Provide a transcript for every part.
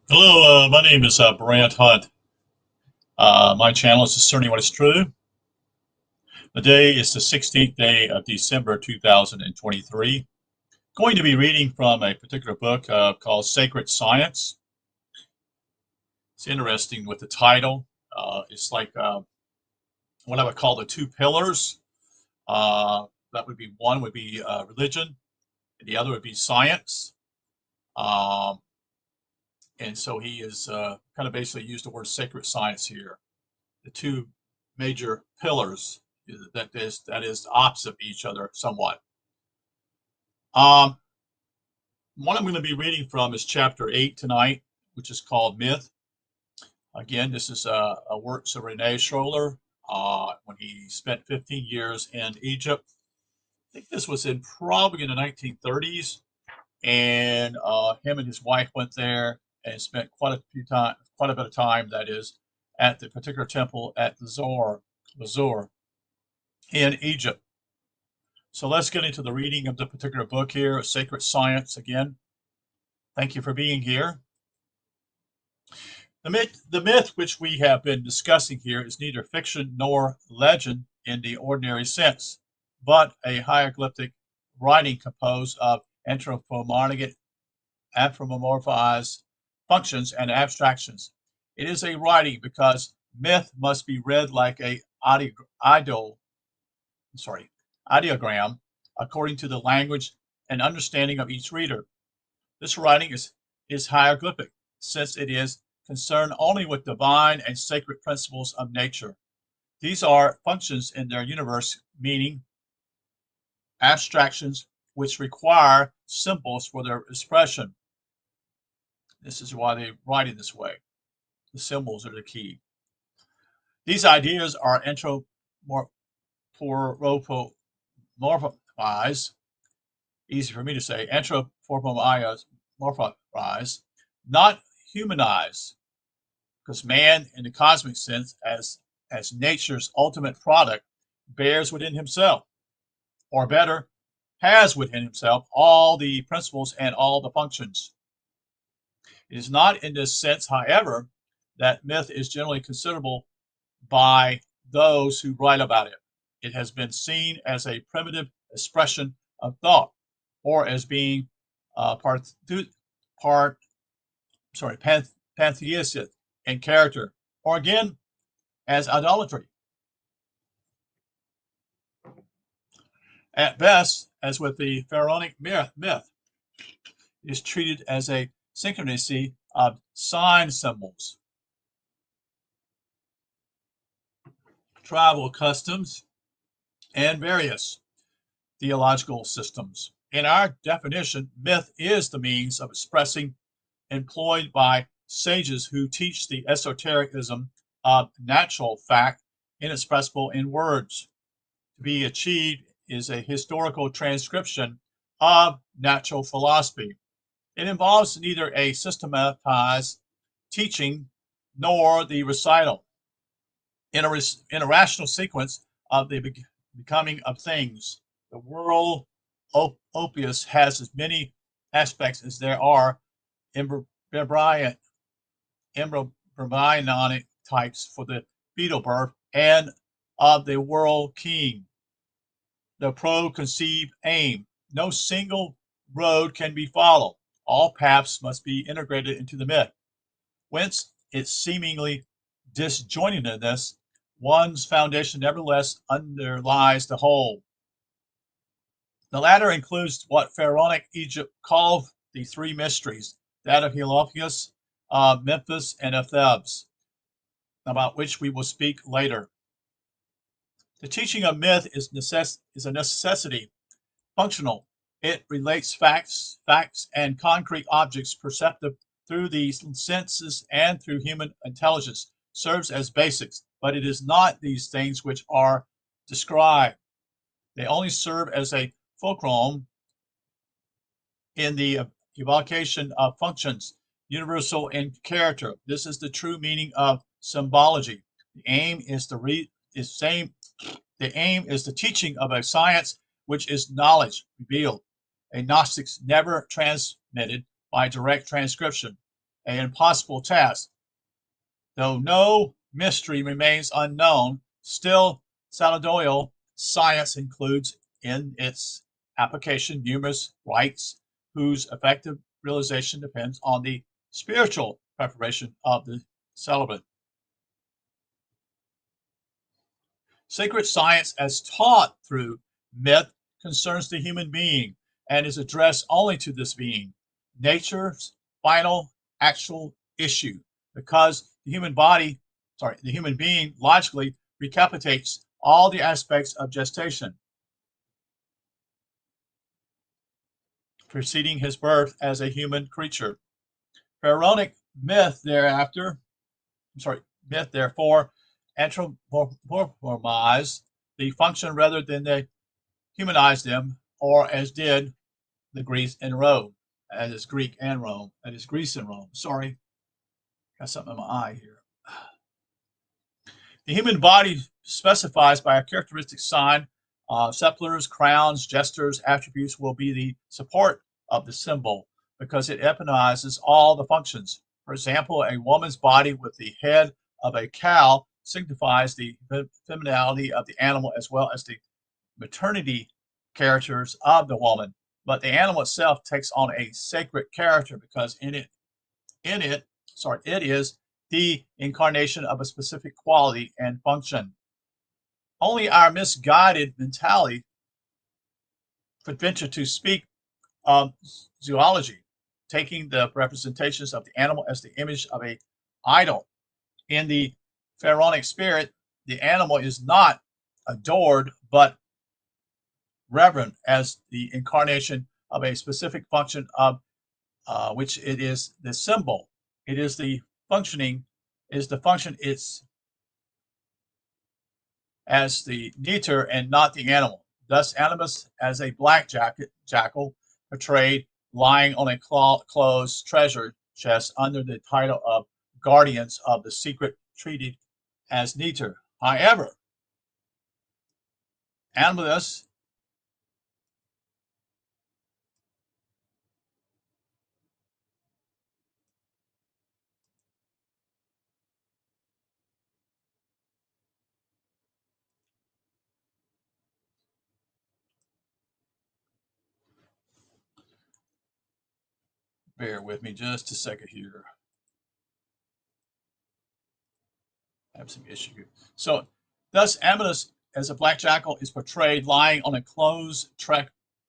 Hello, my name is Brant Hunt. My channel is Discerning What is True. The day is the 16th day of December 2023. Going to be reading from a particular book called Sacred Science. It's interesting with the title. It's like what I would call the two pillars. That would be one would be religion, and the other would be science. Um, and so he is kind of basically used the word sacred science here. The two major pillars that is opposite of each other somewhat. Um, what I'm going to be reading from is chapter 8 tonight, which is called Myth. Again, this is a work of Rene Schwaller when he spent 15 years in Egypt. I think this was in probably in the 1930s, and him and his wife went there and spent quite a bit of time. That is, at the particular temple at Luxor in Egypt. So let's get into the reading of the particular book here, Sacred Science again. Thank you for being here. The myth which we have been discussing here is neither fiction nor legend in the ordinary sense, but a hieroglyphic writing composed of anthropomorphic functions and abstractions. It is a writing because myth must be read like a ideogram according to the language and understanding of each reader. This writing is hieroglyphic, since it is concerned only with divine and sacred principles of nature. These are functions in their universe, meaning abstractions which require symbols for their expression. This is why they write in this way. The symbols are the key. These ideas are anthropomorphized, easy for me to say, anthropomorphized, not humanized, because man, in the cosmic sense, as nature's ultimate product, bears within himself, or better, has within himself all the principles and all the functions. It is not in this sense, however, that myth is generally considerable by those who write about it. It has been seen as a primitive expression of thought, or as being pantheistic in character, or again, as idolatry. At best, as with the pharaonic myth, it is treated as a synchronicity of sign symbols, travel customs, and various theological systems. In our definition, myth is the means of expressing employed by sages who teach the esotericism of natural fact inexpressible in words. To be achieved is a historical transcription of natural philosophy. It involves neither a systematized teaching nor the recital in a rational sequence of the becoming of things. The world opus has as many aspects as there are embryonic types for the fetal birth and of the world king. The pro-conceived aim. No single road can be followed. All paths must be integrated into the myth. Whence its seemingly disjointedness, one's foundation nevertheless underlies the whole. The latter includes what pharaonic Egypt called the three mysteries, that of Heliopolis, Memphis, and of Thebes, about which we will speak later. The teaching of myth is a necessity, functional. It relates facts and concrete objects perceptive through the senses and through human intelligence, serves as basics, but it is not these things which are described. They only serve as a fulcrum in the evocation of functions, universal in character. This is the true meaning of symbology. The aim is the teaching of a science which is knowledge revealed. A Gnostics never transmitted by direct transcription. an impossible task. Though no mystery remains unknown, still Salvadorial science includes in its application numerous rites whose effective realization depends on the spiritual preparation of the celibate. Sacred science as taught through myth concerns the human being and is addressed only to this being, nature's final actual issue, because the human being logically recapitulates all the aspects of gestation preceding his birth as a human creature. Pharaonic myth myth therefore anthropomorphize the function rather than they humanize them, or as did the Greece and Rome, as is Greek and Rome, that is Greece and Rome. Sorry, got something in my eye here. The human body specifies by a characteristic sign, scepters, crowns, gestures, attributes will be the support of the symbol because it epitomizes all the functions. For example, a woman's body with the head of a cow signifies the femininity of the animal as well as the maternity characters of the woman. But the animal itself takes on a sacred character because it is the incarnation of a specific quality and function. Only our misguided mentality could venture to speak of zoology, taking the representations of the animal as the image of an idol. In the pharaonic spirit, the animal is not adored but reverent as the incarnation of a specific function of which it is the symbol. It is the functioning, is the function it's as the neater and not the animal. Thus, animus as a black jackal portrayed lying on a closed treasure chest under the title of guardians of the secret treated as neater. However, animus bear with me just a second here. I have some issue here. So, thus, Amadus as a black jackal is portrayed lying on a closed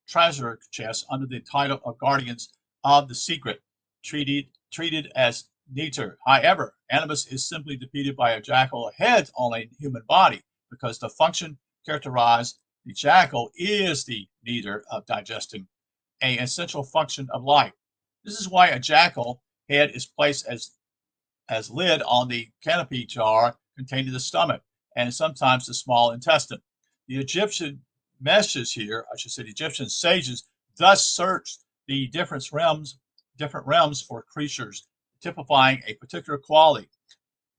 treasure chest under the title of Guardians of the Secret, treated as neater. However, Animus is simply depicted by a jackal head on a human body because the function characterized the jackal is the neater of digesting, an essential function of life. This is why a jackal head is placed as lid on the canopy jar containing the stomach and sometimes the small intestine. The Egyptian meshes here, I should say the Egyptian sages, thus searched the different realms for creatures, typifying a particular quality,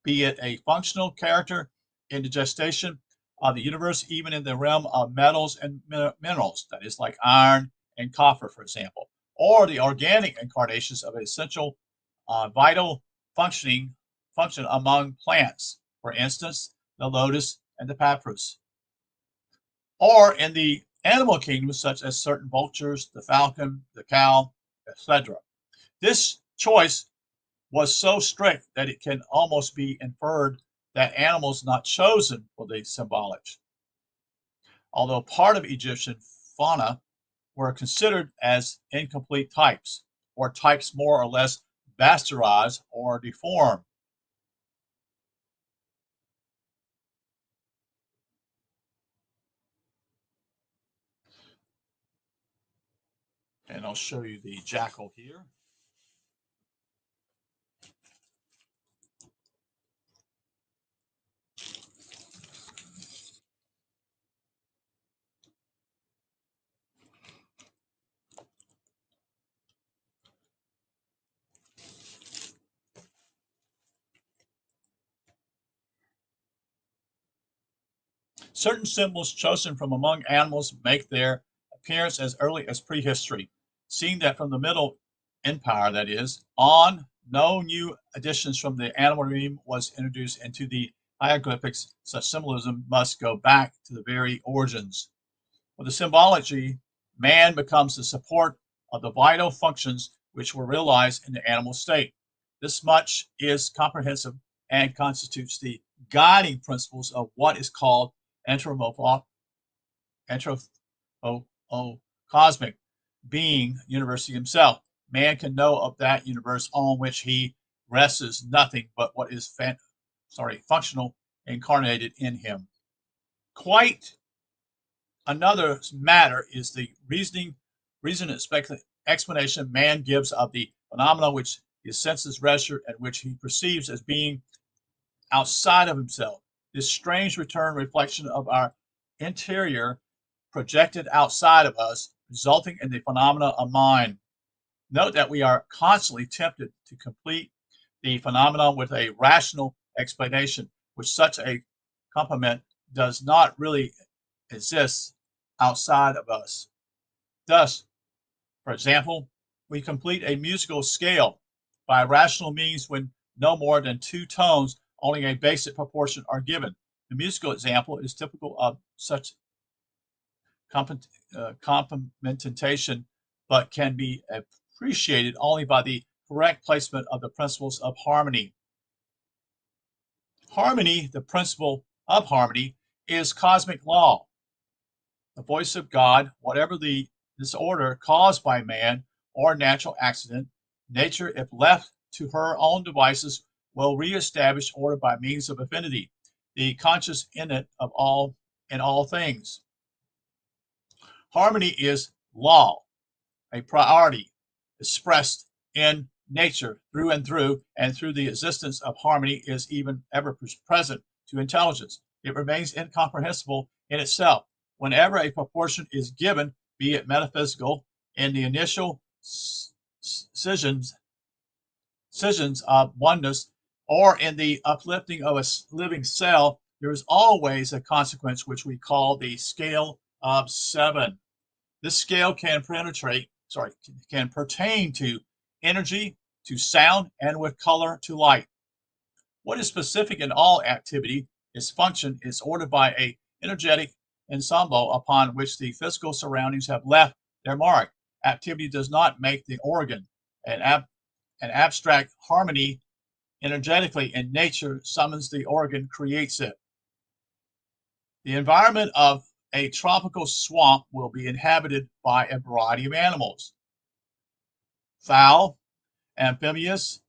be it a functional character in the gestation of the universe, even in the realm of metals and minerals, that is like iron and copper, for example, or the organic incarnations of an essential vital function among plants, for instance, the lotus and the papyrus, or in the animal kingdom, such as certain vultures, the falcon, the cow, etc. This choice was so strict that it can almost be inferred that animals not chosen for the symbolic, although part of Egyptian fauna were considered as incomplete types, or types more or less bastardized or deformed. And I'll show you the jackal here. Certain symbols chosen from among animals make their appearance as early as prehistory, seeing that from the Middle Empire, that is, on No new additions from the animal realm was introduced into the hieroglyphics. Such symbolism must go back to the very origins. With the symbology, man becomes the support of the vital functions which were realized in the animal state. This much is comprehensive and constitutes the guiding principles of what is called anthropocosmic being, universe himself. Man can know of that universe on which he rests nothing but what is functional incarnated in him. Quite another matter is the reason and explanation man gives of the phenomena which his senses register and which he perceives as being outside of himself. This strange return reflection of our interior projected outside of us, resulting in the phenomena of mind. Note that we are constantly tempted to complete the phenomena with a rational explanation, which such a complement does not really exist outside of us. Thus, for example, we complete a musical scale by rational means when no more than two tones, only a basic proportion, are given. The musical example is typical of such complementation, but can be appreciated only by the correct placement of the principles of harmony. Harmony, the principle of harmony, is cosmic law. The voice of God, whatever the disorder caused by man or natural accident, nature, if left to her own devices, will reestablish order by means of affinity, the conscious innate of all in all things. Harmony is law, a priority expressed in nature through and through the existence of harmony is even ever present to intelligence. It remains incomprehensible in itself. Whenever a proportion is given, be it metaphysical, in the initial scissions of oneness, or in the uplifting of a living cell, there is always a consequence which we call the scale of seven. This scale can pertain to energy, to sound, and with color to light. What is specific in all activity, its function is ordered by an energetic ensemble upon which the physical surroundings have left their mark. Activity does not make the organ. An abstract harmony energetically in nature summons the organ, creates it. The environment of a tropical swamp will be inhabited by a variety of animals. Fowl, amphibians,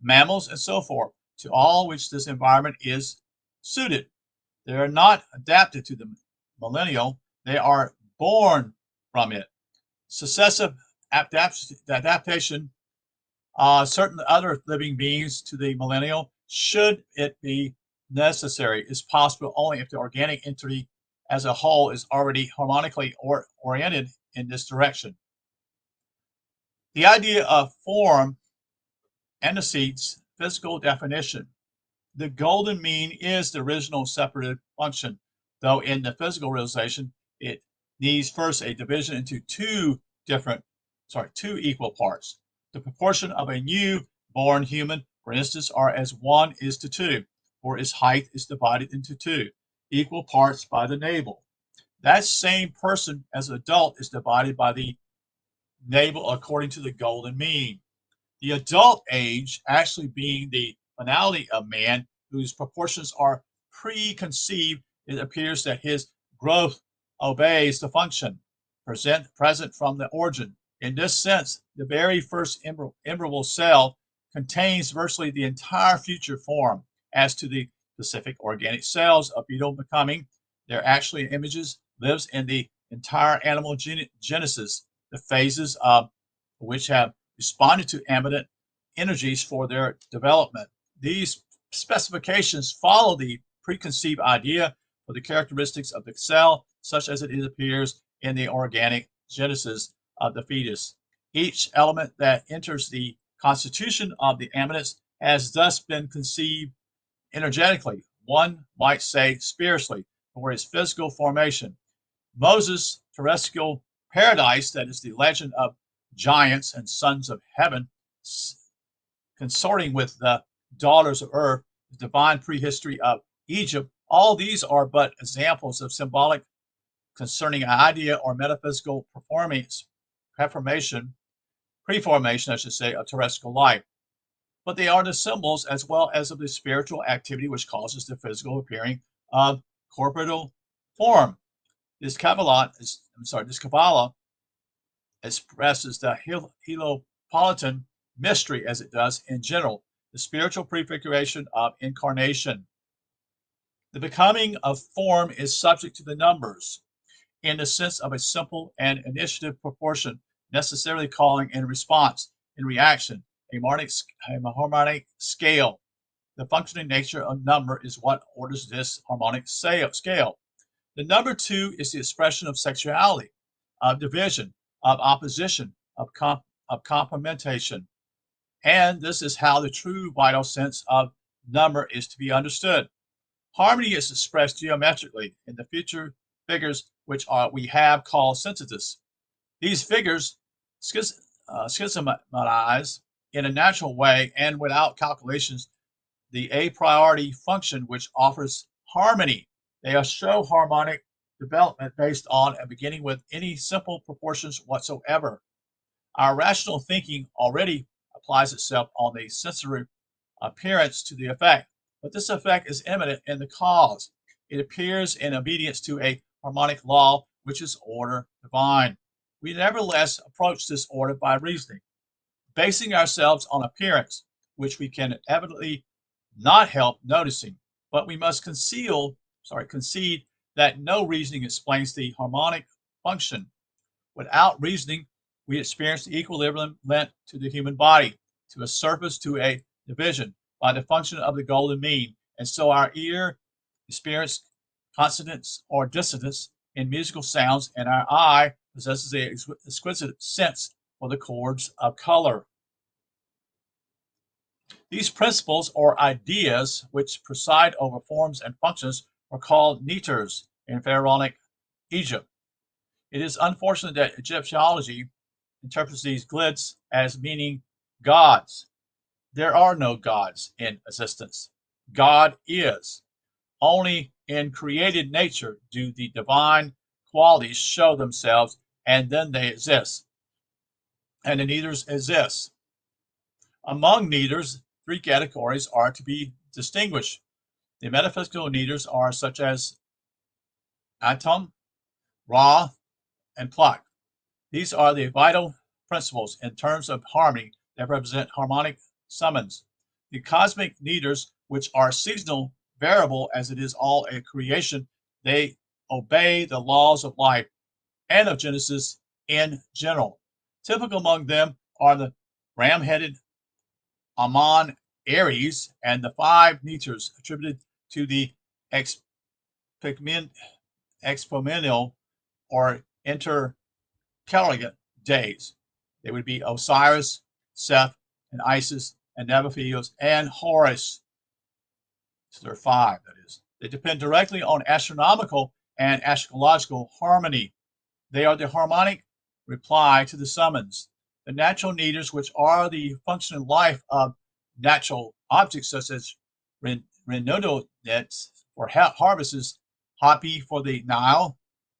mammals, and so forth, to all which this environment is suited. They are not adapted to the millennial, they are born from it. Successive adaptation, certain other living beings to the millennial, should it be necessary, is possible only if the organic entity as a whole is already harmonically oriented in this direction. The idea of form antecedes physical definition. The golden mean is the original separative function, though in the physical realization, it needs first a division into two equal parts. The proportion of a new born human, for instance, are as 1 is to 2, or its height is divided into two equal parts by the navel. That same person as an adult is divided by the navel according to the golden mean. The adult age actually being the finality of man, whose proportions are preconceived, it appears that his growth obeys the function present from the origin. In this sense, the very first embryonal cell contains virtually the entire future form. As to the specific organic cells of fetal becoming, they're actually images, lives in the entire animal genesis, the phases of which have responded to ambient energies for their development. These specifications follow the preconceived idea for the characteristics of the cell, such as it appears in the organic genesis of the fetus. Each element that enters the constitution of the amniotes has thus been conceived energetically, one might say spiritually, for its physical formation. Moses' terrestrial paradise, that is the legend of giants and sons of heaven, consorting with the daughters of earth, the divine prehistory of Egypt. All these are but examples of symbolic concerning an idea or metaphysical preformation, I should say, of terrestrial life. But they are the symbols as well as of the spiritual activity which causes the physical appearing of corporeal form. This Kabbalah expresses the heliopolitan mystery as it does in general, the spiritual prefiguration of incarnation. The becoming of form is subject to the numbers in the sense of a simple and initiative proportion, necessarily calling in response, in reaction, a harmonic scale. The functioning nature of number is what orders this harmonic scale. The number 2 is the expression of sexuality, of division, of opposition, of complementation. And this is how the true vital sense of number is to be understood. Harmony is expressed geometrically in the future figures which we have called synthesis. These figures schematize in a natural way and without calculations the a priori function which offers harmony. They show harmonic development based on and beginning with any simple proportions whatsoever. Our rational thinking already applies itself on the sensory appearance to the effect, but this effect is immanent in the cause. It appears in obedience to a harmonic law, which is order divine. We nevertheless approach this order by reasoning, basing ourselves on appearance, which we can evidently not help noticing, but we must concede that no reasoning explains the harmonic function. Without reasoning, we experience the equilibrium lent to the human body, to a surface, to a division, by the function of the golden mean, and so our ear experiences consonance or dissonance in musical sounds, and our eye possesses the exquisite sense for the chords of color. These principles or ideas which preside over forms and functions were called neters in pharaonic Egypt. It is unfortunate that Egyptology interprets these glids as meaning gods. There are no gods in existence. God is. Only in created nature do the divine qualities show themselves, and then they exist. And the neters exist. Among neters, 3 categories are to be distinguished. The metaphysical neters are such as Atum, Ra, and Plak. These are the vital principles in terms of harmony that represent harmonic summons. The cosmic neters, which are seasonal, variable as it is all a creation, they obey the laws of life and of Genesis in general. Typical among them are the ram-headed Amon Aries and the 5 neters attributed to the exponential or intercalary days. They would be Osiris, Seth, and Isis, and Nebuchadnezzar, and Horus. So there are 5, that is. They depend directly on astronomical and astrological harmony. They are the harmonic reply to the summons. The natural neters, which are the functional life of natural objects such as nets for harvests, Hapi for the Nile,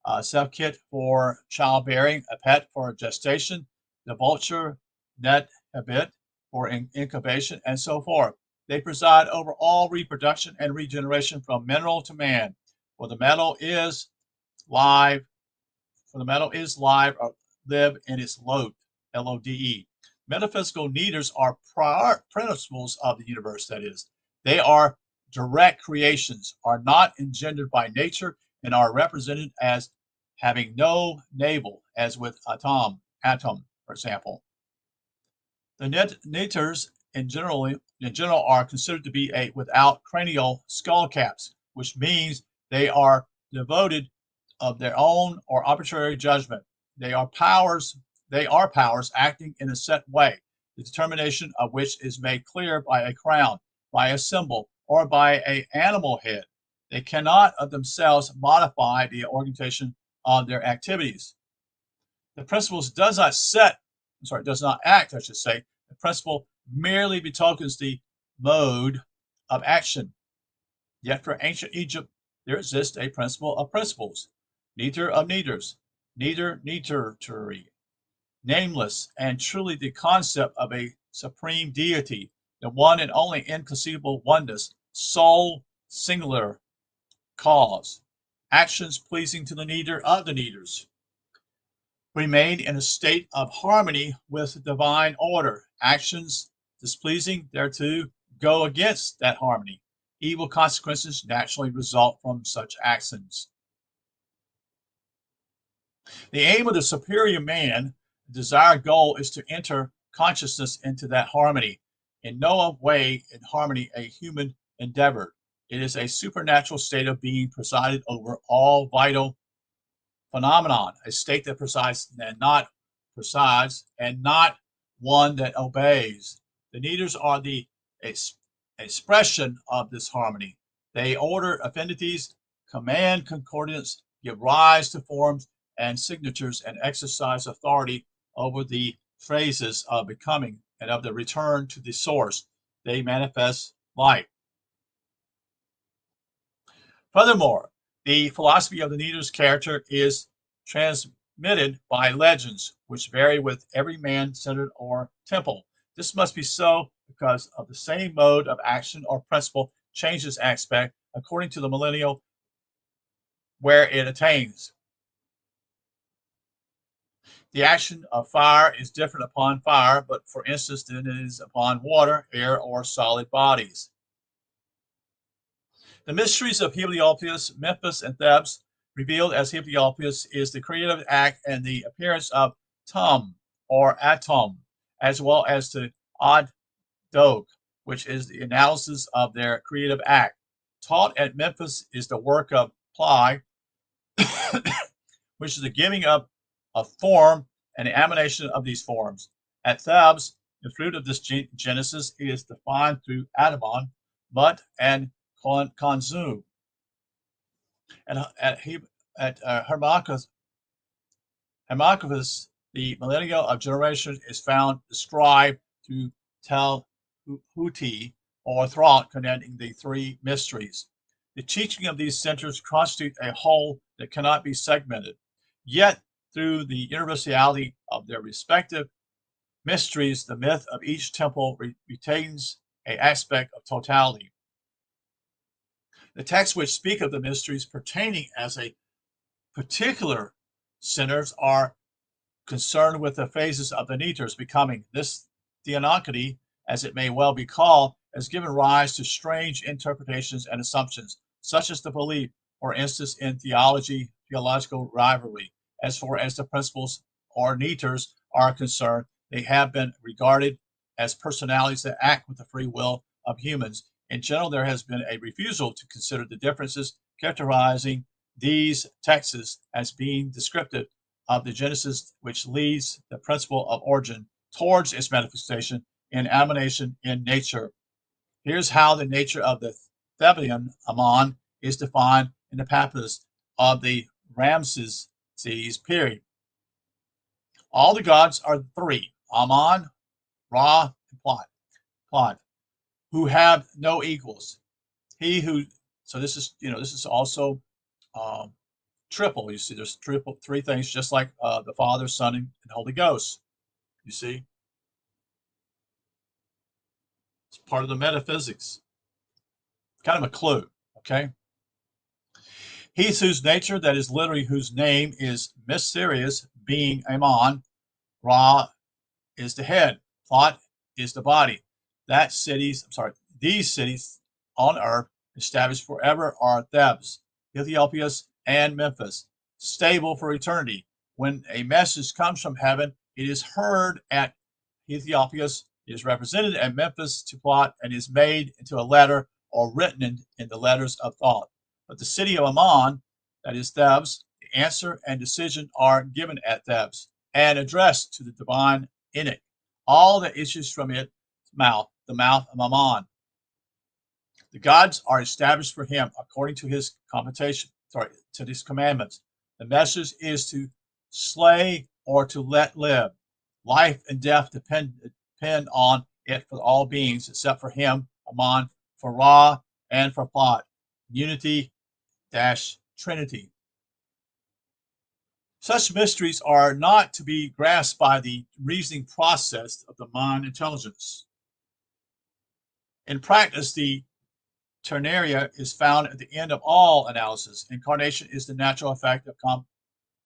Selkit for childbearing, Apet for gestation, the vulture net habit for incubation, and so forth. They preside over all reproduction and regeneration from mineral to man. For the metal is live, or live in its lode, L-O-D-E. Metaphysical neters are principles of the universe, that is. They are direct creations, are not engendered by nature, and are represented as having no navel, as with atom, for example. The neters in general are considered to be without cranial skull caps, which means they are devoted of their own or arbitrary judgment. They are powers acting in a set way, the determination of which is made clear by a crown, by a symbol, or by an animal head. They cannot of themselves modify the organization of their activities. The principle does not act, I should say. The principle merely betokens the mode of action. Yet for ancient Egypt, there exists a principle of principles, neither of neithers, neither neitherary, nameless, and truly the concept of a supreme deity, the one and only inconceivable oneness, sole, singular cause, actions pleasing to the neither of the neithers, remain in a state of harmony with divine order. Actions displeasing thereto go against that harmony. Evil consequences naturally result from such actions. The aim of the superior man, the desired goal, is to enter consciousness into that harmony. In no way in harmony a human endeavor. It is a supernatural state of being presided over all vital phenomenon, a state that presides and not one that obeys. The neiters are the expression of this harmony. They order affinities, command concordance, give rise to forms and signatures, and exercise authority over the phases of becoming and of the return to the source. They manifest light. Furthermore, the philosophy of the neither's character is transmitted by legends, which vary with every man-centered or temple. This must be so because of the same mode of action or principle changes aspect according to the millennial where it attains. The action of fire is different upon fire, but for instance, than it is upon water, air, or solid bodies. The mysteries of Heliopolis, Memphis, and Thebes, revealed as Heliopolis, is the creative act and the appearance of Tum or Atom, as well as the Ad Dog, which is the analysis of their creative act. Taught at Memphis is the work of Ply, which is the giving up of form and the emanation of these forms. At Thebes, the fruit of this genesis is defined through Adamon, Mut, and Konzu. At Hermocrates, the millennial of generation is found described through Tel Huti, or thought connecting the three mysteries. The teaching of these centers constitute a whole that cannot be segmented. Yet, through the universality of their respective mysteries, the myth of each temple retains an aspect of totality. The texts which speak of the mysteries pertaining as a particular centers are concerned with the phases of the neiters becoming. This theonomy, as it may well be called, has given rise to strange interpretations and assumptions, such as the belief, for instance, in theological rivalry. As far as the principles or neiters are concerned, they have been regarded as personalities that act with the free will of humans. In general, there has been a refusal to consider the differences characterizing these texts as being descriptive of the genesis, which leads the principle of origin towards its manifestation in emanation in nature. Here's how the nature of the Theban Amon is defined in the papyrus of the Ramses period. All the gods are three: Amon, Ra, and Plot, who have no equals. He who, so this is also triple. You see, there's three things, just like the Father, Son, and Holy Ghost. You see, it's part of the metaphysics. Kind of a clue, okay? He's whose nature, that is literally whose name, is mysterious, being Amon. Ra is the head. Plot is the body. These cities on earth established forever are Thebes, Ethiopias, and Memphis, stable for eternity. When a message comes from heaven, it is heard at Ethiopias, it is represented at Memphis to Plot, and is made into a letter or written in the letters of thought. But the city of Ammon, that is Thebes, the answer and decision are given at Thebes and addressed to the divine in it. All that issues from its mouth, the mouth of Ammon. The gods are established for him according to his to his commandments. The message is to slay or to let live. Life and death depend on it for all beings except for him, Aman, for Ra, and for Plot. Unity dash Trinity. Such mysteries are not to be grasped by the reasoning process of the mind intelligence. In practice, the ternaria is found at the end of all analysis. Incarnation is the natural effect of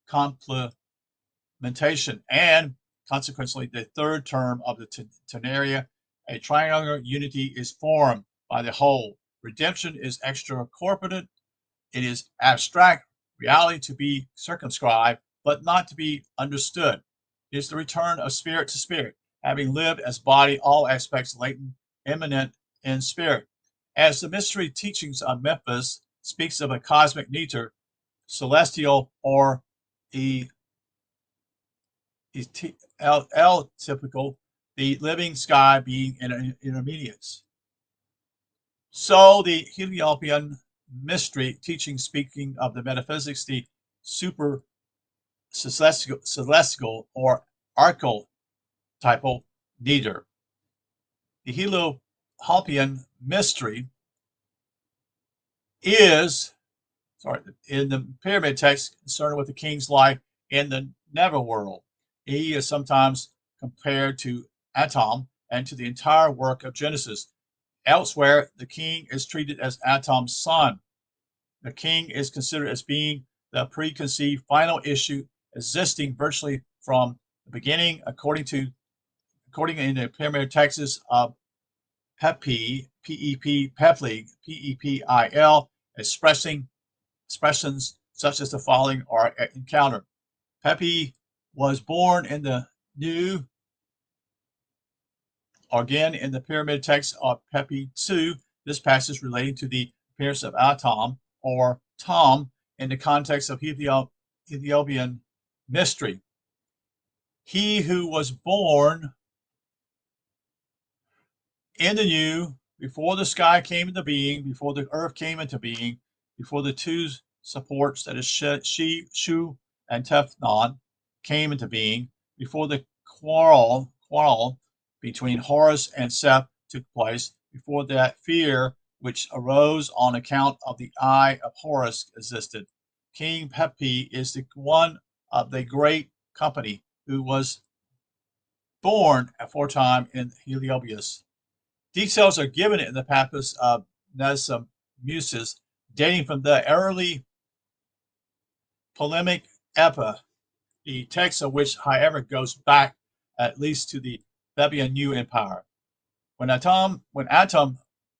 complementation, and consequently, the third term of the ternaria, a triangular unity is formed by the whole. Redemption is extracorporeal. It is abstract reality to be circumscribed, but not to be understood. It is the return of spirit to spirit, having lived as body, all aspects latent, immanent in spirit. As the mystery teachings of Memphis speaks of a cosmic neter, celestial or typical, the living sky being intermediates. So the Heliopian mystery teaching, speaking of the metaphysics, the super celestial or archetypal neter. The Heliopian mystery is, in the pyramid text, concerned with the king's life in the netherworld. He is sometimes compared to Atom and to the entire work of Genesis. Elsewhere, the king is treated as Atom's son. The king is considered as being the preconceived final issue existing virtually from the beginning, according in the pyramid texts of Pepi, P-E-P, Pepli, P-E-P-I-L, expressions such as the following are encountered. Pepi was born in the new, again in the pyramid text of Pepi 2, this passage relating to the appearance of Atom or Tom in the context of Ethiopian mystery. He who was born in the new, before the sky came into being, before the earth came into being, before the two supports, that is Shu and Tefnon, came into being, before the quarrel between Horus and Seth took place, before that fear which arose on account of the eye of Horus existed. King Pepi is the one of the great company who was born aforetime in Heliopolis. Details are given in the Papyrus of Muses, dating from the early polemic epoch, the text of which, however, goes back at least to the Theban New Empire. When Atom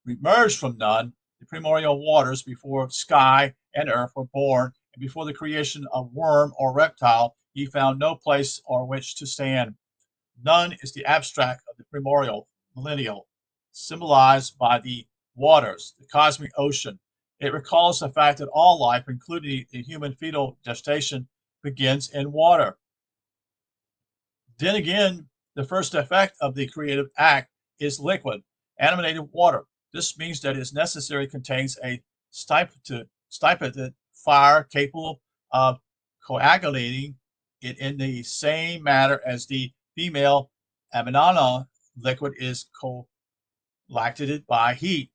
emerged from none, the primordial waters before sky and earth were born, and before the creation of worm or reptile, he found no place on which to stand. None is the abstract of the primordial, millennial, symbolized by the waters, the cosmic ocean. It recalls the fact that all life, including the human fetal gestation, begins in water. Then again, the first effect of the creative act is liquid, animated water. This means that its necessary contains a stipulated fire capable of coagulating it in the same manner as the female aminana liquid is coagulated by heat.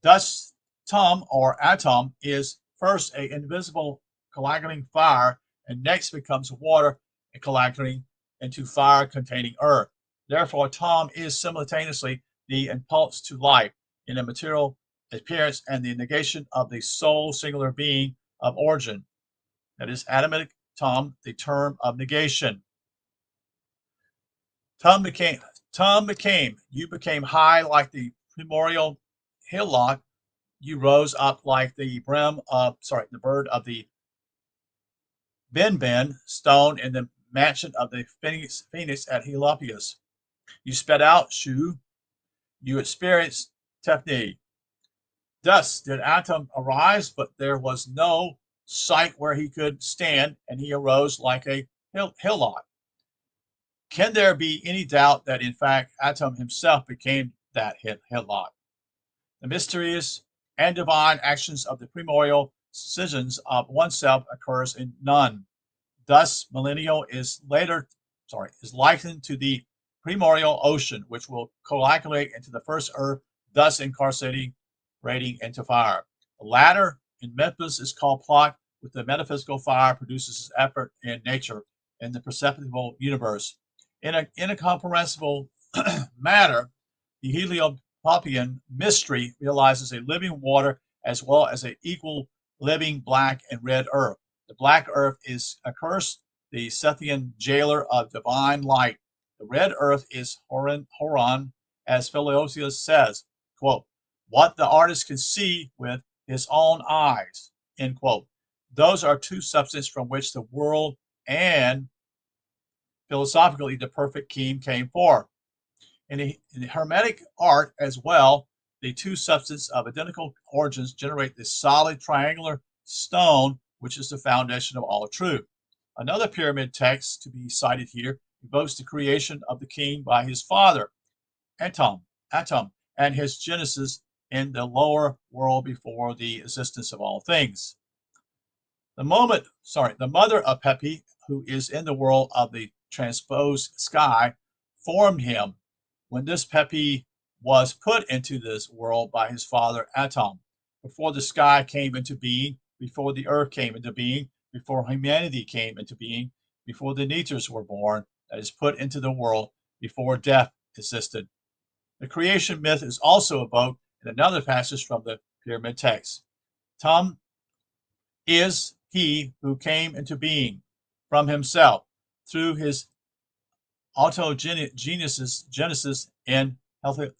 Thus, Tum or atom is first an invisible coagulating fire and next becomes water and coagulating into fire containing earth. Therefore, Tum is simultaneously the impulse to life in a material appearance and the negation of the sole singular being of origin. That is Adamic Tum, the term of negation. Tum became, you became high like the primordial hillock, you rose up like the the bird of the Ben stone in the mansion of the Phoenix at Heliopolis. You sped out, Shu, you experienced Tephne. Thus did Atom arise, but there was no site where he could stand, and he arose like a hillock. Can there be any doubt that in fact Atom himself became that hillock? The mysterious and divine actions of the primordial decisions of oneself occurs in none. Thus, millennial is likened to the primordial ocean, which will coagulate into the first earth, thus incarcerating into fire. The latter in Memphis is called plot, with the metaphysical fire produces effort in nature in the perceptible universe. In an incomprehensible matter, the Heliopopian mystery realizes a living water as well as an equal living black and red earth. The black earth is a curse, the Scythian jailer of divine light. The red earth is Horon, as Philosius says, quote, what the artist can see with his own eyes, end quote. Those are two substances from which the world and philosophically the perfect king came forth. In the Hermetic art as well, the two substances of identical origins generate this solid triangular stone, which is the foundation of all truth. Another pyramid text to be cited here evokes the creation of the king by his father, Atum, and his genesis in the lower world before the existence of all things. The mother of Pepi, who is in the world of the transposed sky, formed him. When this Pepi was put into this world by his father Atum, before the sky came into being, before the earth came into being, before humanity came into being, before the Neuters were born, that is put into the world, before death existed. The creation myth is also evoked in another passage from the pyramid text. Tum is he who came into being from himself through his autogenesis in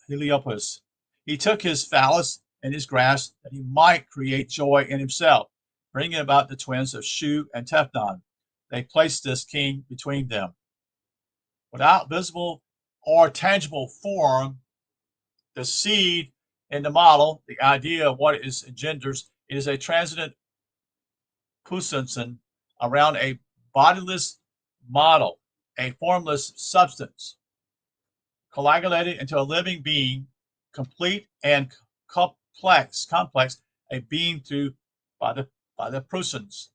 Heliopus. He took his phallus in his grasp that he might create joy in himself, bringing about the twins of Shu and Tefnon. They placed this king between them. Without visible or tangible form, the seed in the model, the idea of what it engenders, is a transient puissance around a bodiless model, a formless substance, coagulated into a living being, complete and complex, a being through by the persons.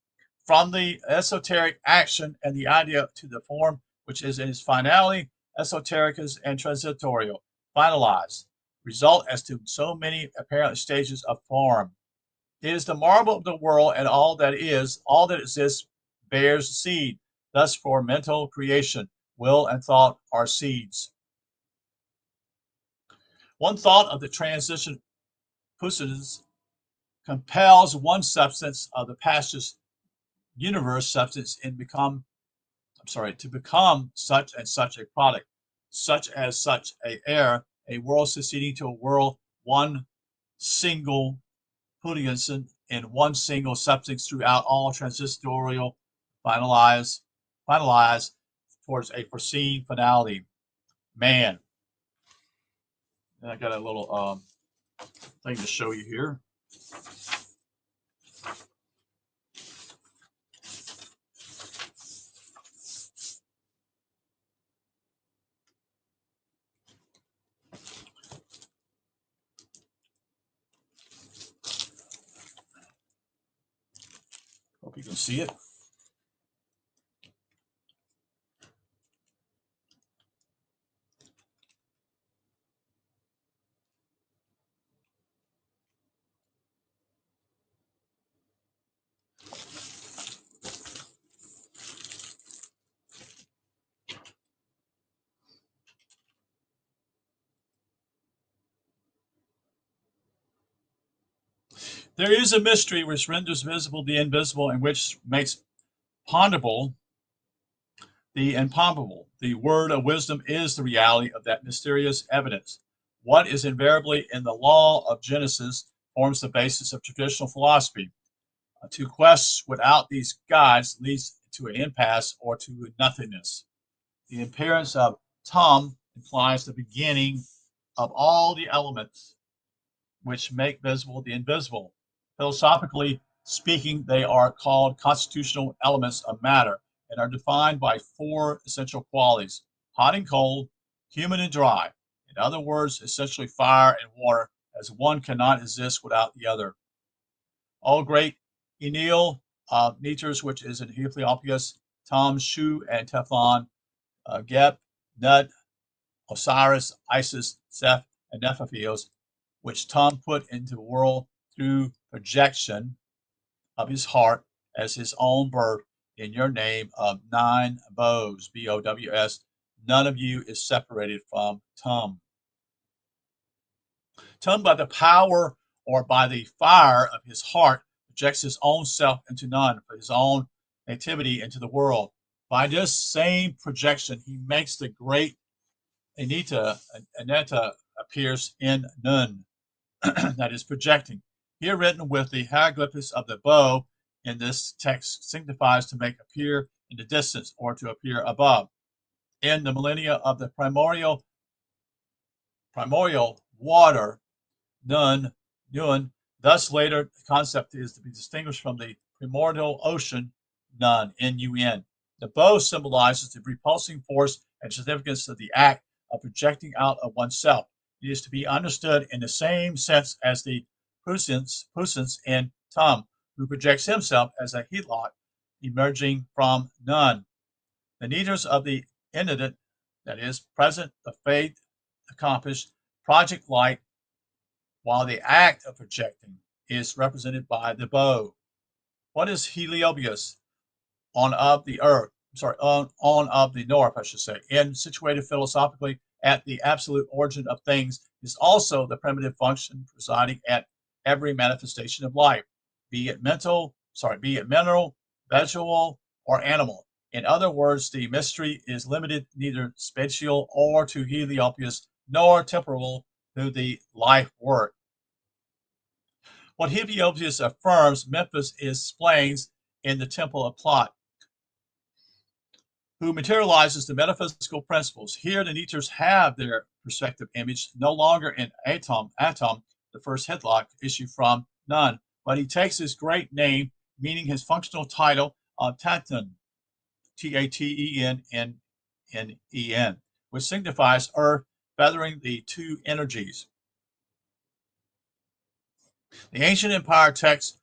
From the esoteric action and the idea to the form, which is in its finality, esotericus and transitorial, finalized, result as to so many apparent stages of form. It is the marvel of the world, and all that exists bears seed. Thus, for mental creation, will and thought are seeds. One thought of the transition puissance compels one substance of the past universe substance to become such and such a product, such as such a air, a world succeeding to a world, one single Pudianson in one single substance throughout all transistorial finalized towards a foreseen finality. Man. And I got a little thing to show you here. Hope you can see it. There is a mystery which renders visible the invisible and which makes ponderable the impalpable. The word of wisdom is the reality of that mysterious evidence. What is invariably in the law of Genesis forms the basis of traditional philosophy. To quest without these guides leads to an impasse or to nothingness. The appearance of Tum implies the beginning of all the elements which make visible the invisible. Philosophically speaking, they are called constitutional elements of matter and are defined by four essential qualities: hot and cold, humid and dry. In other words, essentially fire and water, as one cannot exist without the other. All great Enil Neuters, which is in Heliopolis, Tom, Shu, and Teflon, Gep, Nud, Osiris, Isis, Seth, and Nephilios, which Tum put into the world through projection of his heart as his own birth in your name of 9 bows, B-O-W-S. None of you is separated from Tum. Tum, by the power or by the fire of his heart, projects his own self into none for his own nativity into the world. By this same projection, he makes the great Aneta appears in none, that is projecting. Here written with the hieroglyphs of the bow in this text signifies to make appear in the distance or to appear above. In the millennia of the primordial water, Nun, thus later the concept is to be distinguished from the primordial ocean, Nun, N-U-N. The bow symbolizes the repulsing force and significance of the act of projecting out of oneself. It is to be understood in the same sense as the Pusens in Tum, who projects himself as a helot emerging from Nun. The needers of the infinite, that is, present, the faith, accomplished, project light, while the act of projecting is represented by the bow. What is Heliobius on of the earth? On of the north, I should say, and situated philosophically at the absolute origin of things, is also the primitive function presiding at every manifestation of life, be it mineral, vegetable, or animal. In other words, the mystery is limited neither spatial or to Heliobius, nor temporal to the life work. What Heliobius affirms, Memphis explains in the Temple of Plot, who materializes the metaphysical principles. Here, the Neeters have their perspective image no longer in Atom, the first headlock issue from Nun, but he takes his great name, meaning his functional title of Taten, T-A-T-E-N-N-N-E-N, which signifies earth, feathering the two energies. The ancient empire text,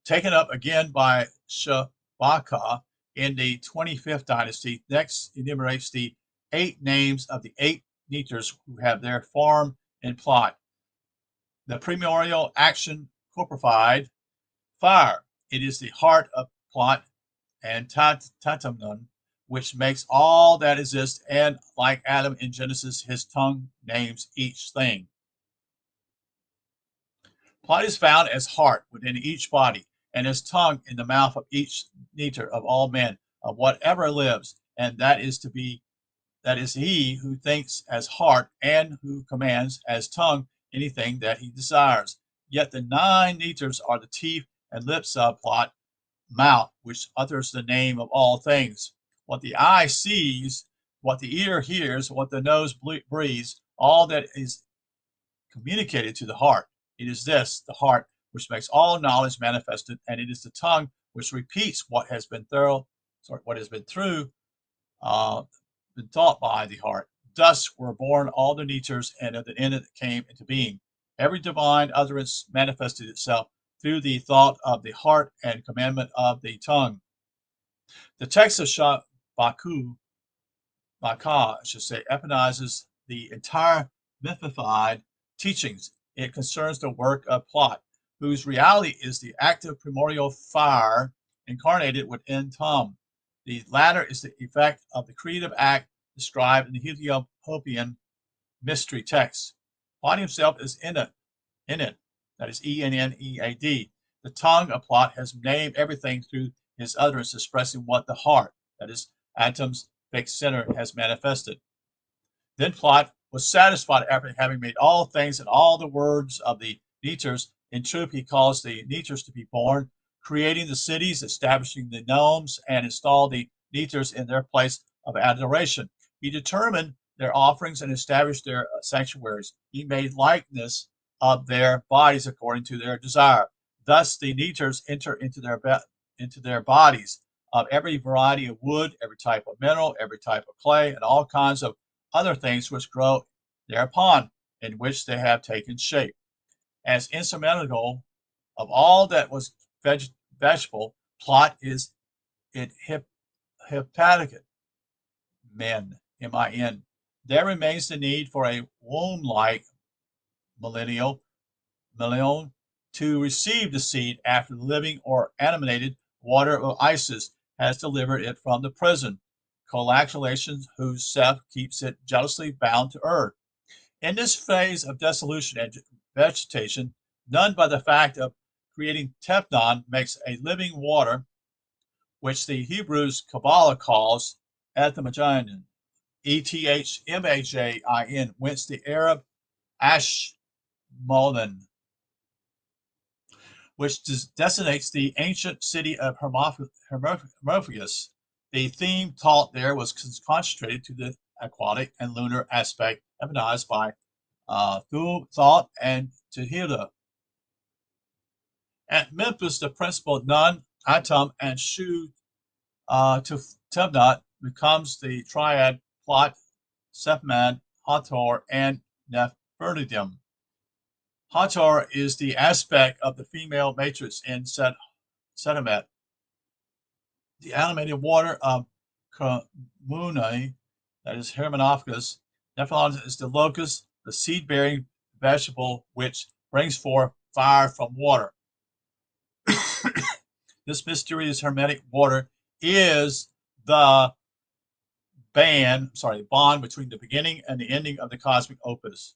taken up again by Shabaka in the 25th dynasty, next enumerates the 8 names of the 8 Neeters who have their form in Plot. The primordial action corporified fire. It is the heart of Plot and Tatamnun, which makes all that exists, and like Adam in Genesis, his tongue names each thing. Plot is found as heart within each body, and as tongue in the mouth of each Neeter of all men, of whatever lives, and that is he who thinks as heart and who commands as tongue anything that he desires. Yet the 9 Neeters are the teeth and lips of Plot, mouth, which utters the name of all things. What the eye sees, what the ear hears, what the nose breathes, all that is communicated to the heart. It is this, the heart, which makes all knowledge manifested, and it is the tongue which repeats what has been been taught by the heart. Thus were born all the Neeters, and at the end it came into being. Every divine utterance manifested itself through the thought of the heart and commandment of the tongue. The text of Baka, I should say, epitomizes the entire mythified teachings. It concerns the work of Plot, whose reality is the active primordial fire incarnated within Tum. The latter is the effect of the creative act described in the Ethiopian mystery text. Plot himself is in it, that is E-N-N-E-A-D. The tongue of Plot has named everything through his utterance, expressing what the heart, that is Atom's fixed center, has manifested. Then Plot was satisfied after having made all things and all the words of the Neeters. In truth, he caused the Neeters to be born, creating the cities, establishing the nomes, and installed the Neeters in their place of adoration. He determined their offerings and established their sanctuaries. He made likeness of their bodies according to their desire. Thus the Neeters enter into their bodies of every variety of wood, every type of mineral, every type of clay, and all kinds of other things which grow thereupon, in which they have taken shape. As insurmountable of all that was vegetable, Plot is it hepatic men, M-I-N, there remains the need for a womb-like millennial to receive the seed after the living or animated water of Isis has delivered it from the prison, coagulation whose ceph keeps it jealously bound to earth. In this phase of dissolution and vegetation, none but the fact of creating teflon makes a living water, which the Hebrews Kabbalah calls ethmagin, Ethmajin, whence the Arab Ashmolean, which designates the ancient city of Hermophilus. The theme taught there was concentrated to the aquatic and lunar aspect emphasized by thought and Tehillah. At Memphis, the principal Nun, Atum, and Shu to Tebnot becomes the triad Plot, Sephmad, Hathor, and Nefertitium. Hathor is the aspect of the female matrix in Setimet. The animated water of Kamune, that is Hermanophagus. Nephilim is the locust, the seed-bearing vegetable which brings forth fire from water. This mysterious hermetic water is the bond between the beginning and the ending of the cosmic opus.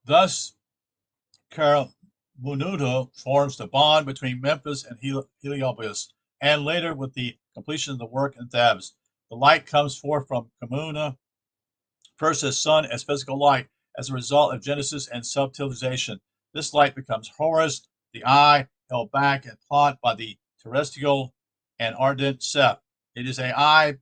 Thus, Carmunuta forms the bond between Memphis and Heliopolis, and later with the completion of the work in Thebes. The light comes forth from Kamuna, first as sun as physical light, as a result of genesis and subtilization. This light becomes Horus, the eye, held back and plot by the terrestrial and ardent Seth. It is a eye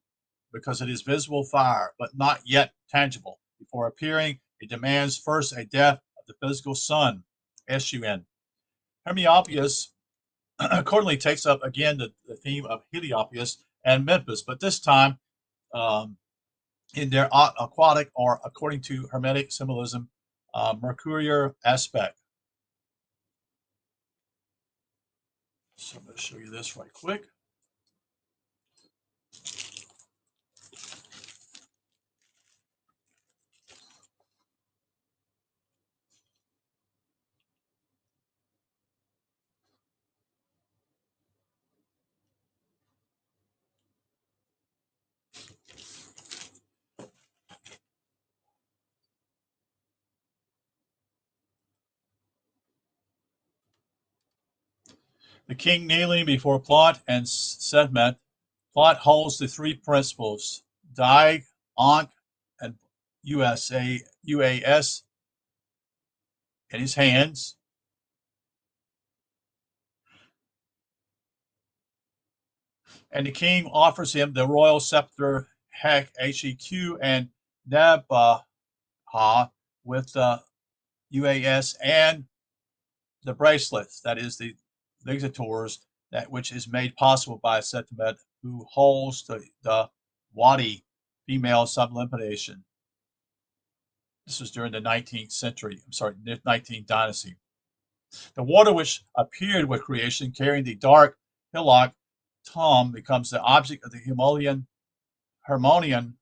because it is visible fire, but not yet tangible. Before appearing, it demands first a death of the physical sun, sun. Hermiopolis accordingly takes up again the theme of Heliopolis and Memphis, but this time in their aquatic or, according to Hermetic symbolism, Mercurial aspect. So I'm going to show you this right quick. The king kneeling before Plot and Sekhmet. Plot holds the three principles, Dig, Ankh, and UAS in his hands. And the king offers him the royal scepter, Hek, Heq, and Nabaha with the UAS and the bracelets, that is the ligatures, that which is made possible by Sekhmet, who holds the Wadi female sublimpidation. This was during the 19th dynasty. The water which appeared with creation, carrying the dark hillock Tom, becomes the object of the Harmonian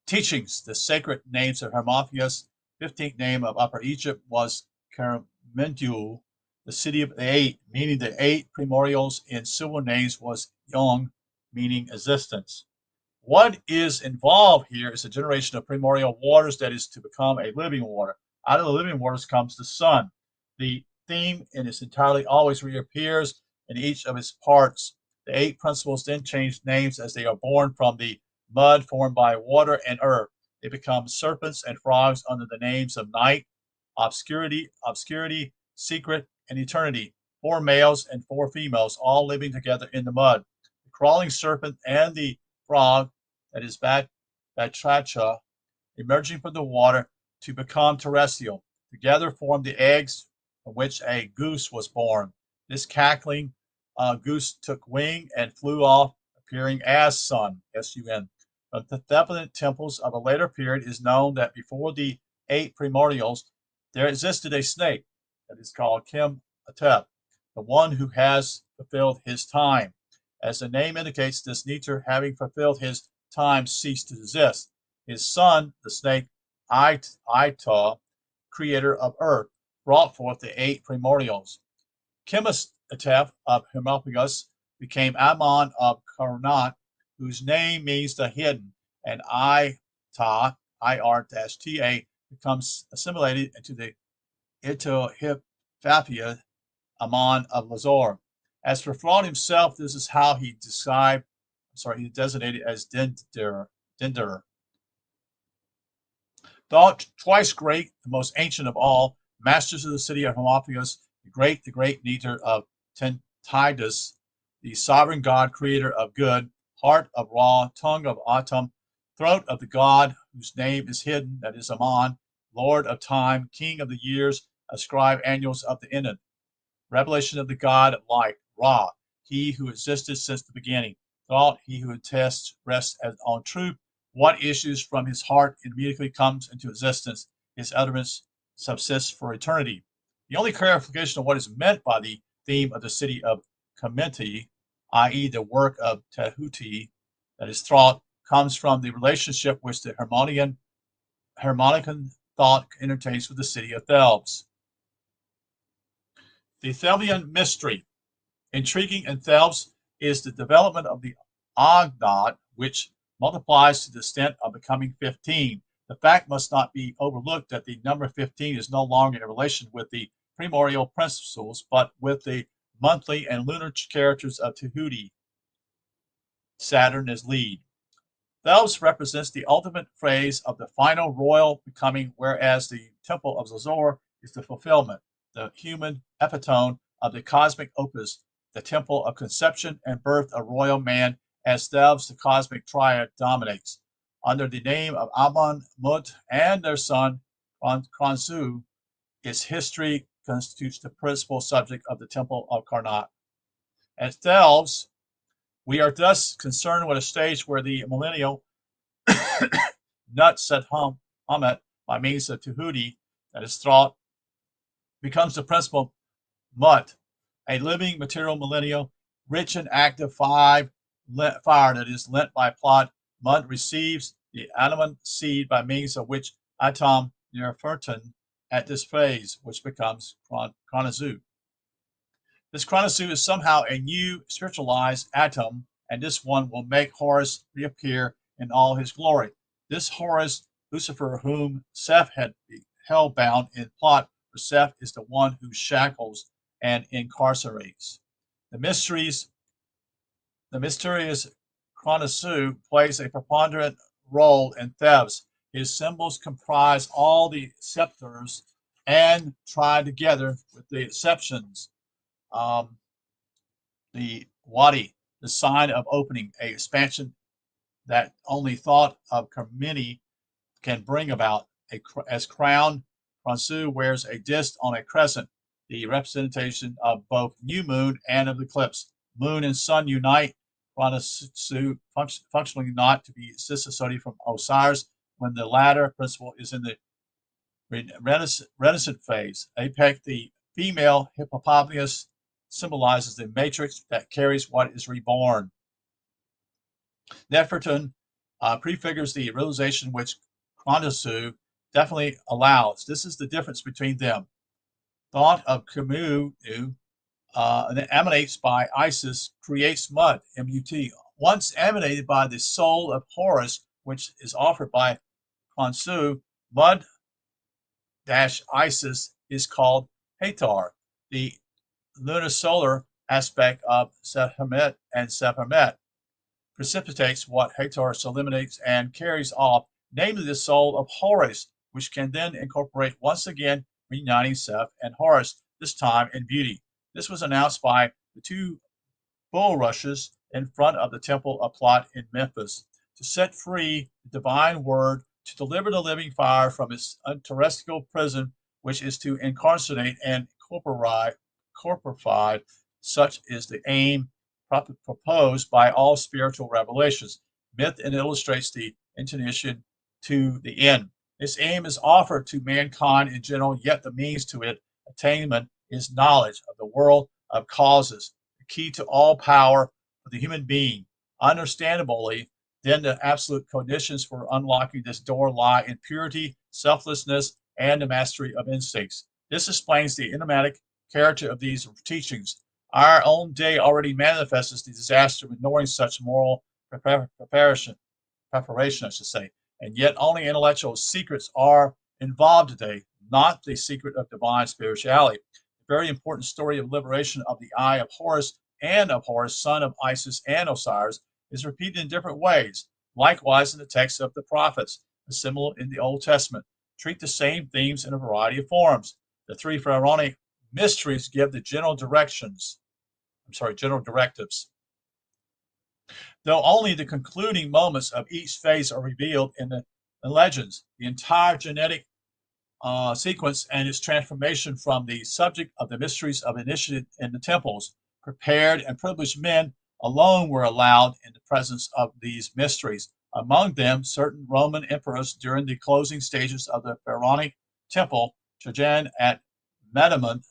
teachings. The sacred names of Hermophilus, 15th name of Upper Egypt was Kermentu, the city of the eight, meaning the eight primordials in civil names was Yong, meaning existence. What is involved here is a generation of primordial waters that is to become a living water. Out of the living waters comes the sun. The theme in its entirety always reappears in each of its parts. The eight principles then change names as they are born from the mud formed by water and earth. They become serpents and frogs under the names of night, obscurity, secret, and eternity. 4 males and 4 females, all living together in the mud. The crawling serpent and the frog, that is Batracha, emerging from the water to become terrestrial. Together form the eggs from which a goose was born. This cackling goose took wing and flew off, appearing as sun, S-U-N. From the Theban temples of a later period, it is known that before the 8 primordials, there existed a snake that is called Kim Atep, the one who has fulfilled his time. As the name indicates, this Neter, having fulfilled his time, ceased to exist. His son, the snake Ita, creator of earth, brought forth the 8 primordials. Kemisatep of Hermopolis became Ammon of Karnak, whose name means the hidden, and Ita, Ir-Ta, becomes assimilated into the Itohipathia, Ammon of Lazor. As for Fraud himself, this is how he he designated as Dinder. Thought twice great, the most ancient of all, masters of the city of Hermopolis, the great Neter of Tentidus, the sovereign god, creator of good, heart of Ra, tongue of Atum, throat of the god whose name is hidden, that is Ammon, lord of time, king of the years, ascribe annuals of the Enid. Revelation of the god of light, Ra, he who existed since the beginning. Thought, he who attests, rests on truth. What issues from his heart immediately comes into existence. His utterance subsists for eternity. The only clarification of what is meant by the theme of the city of Kamenti, i.e., the work of Tehuti, that is thought, comes from the relationship which the Harmonican thought entertains with the city of Thebes. The Theban mystery. Intriguing in Thebes is the development of the Agnot, which multiplies to the extent of becoming 15. The fact must not be overlooked that the number 15 is no longer in relation with the primordial principles, but with the monthly and lunar characters of Tehuti. Saturn is lead. Thebes represents the ultimate phase of the final royal becoming, whereas the temple of Zazor is the fulfillment, the human epitome of the cosmic opus, the temple of conception and birth of royal man. As Thebes, the cosmic triad dominates. Under the name of Ammon, Mut, and their son, Khonsu, its history constitutes the principal subject of the temple of Karnak. At Thebes, we are thus concerned with a stage where the millennial Nut Set Hamet, by means of Tehuti, that is thought, becomes the principal Mut, a living material millennial, rich and active fire that is lent by plot. Mud receives the adamant seed by means of which Atom Nerferton at this phase, which becomes Chronozu. This Chronozu is somehow a new spiritualized atom, and this one will make Horus reappear in all his glory. This Horus, Lucifer, whom Seth had held bound in plot, for Seth is the one who shackles and incarcerates. The mysterious Chronosu plays a preponderant role in Thebes. His symbols comprise all the scepters and tied together with the exceptions. The Wadi, the sign of opening, a expansion that only thought of Kamini can bring about. As crown, Khonsu wears a disc on a crescent, the representation of both new moon and of eclipse. Moon and sun unite. Khonsu functionally not to be disassociated from Osiris when the latter principle is in the renaissance phase. Apec, the female hippopotamus, symbolizes the matrix that carries what is reborn. Nefertun prefigures the realization which Khonsu definitely allows. This is the difference between them. Thought of Kamu that emanates by Isis creates mud, M-U-T. Once emanated by the soul of Horus, which is offered by Khonsu, mud-Isis is called Hathor. The lunar-solar aspect of Sekhmet and Sephirmet precipitates what Hathor eliminates and carries off, namely the soul of Horus, which can then incorporate once again, reuniting Seth and Horus, this time in beauty. This was announced by the 2 bulrushes in front of the temple of Plot in Memphis, to set free the divine word, to deliver the living fire from its terrestrial prison, which is to incarcerate and corporified Such is the aim proposed by all spiritual revelations. Myth and illustrates the intuition to the end. This aim is offered to mankind in general, yet the means to its attainment is knowledge of the world of causes, the key to all power for the human being. Understandably, then the absolute conditions for unlocking this door lie in purity, selflessness, and the mastery of instincts. This explains the enigmatic character of these teachings. Our own day already manifests the disaster of ignoring such moral preparation, I should say, and yet only intellectual secrets are involved today, not the secret of divine spirituality. The very important story of liberation of the eye of Horus and of Horus, son of Isis and Osiris, is repeated in different ways. Likewise, in the texts of the prophets, assembled in the Old Testament, treat the same themes in a variety of forms. The three pharaonic mysteries give the general directives. Though only the concluding moments of each phase are revealed in the legends, the entire genetic sequence and its transformation from the subject of the mysteries of initiated in the temples, prepared and privileged men alone were allowed in the presence of these mysteries. Among them, certain Roman emperors during the closing stages of the pharaonic temple, Trajan at Medamon,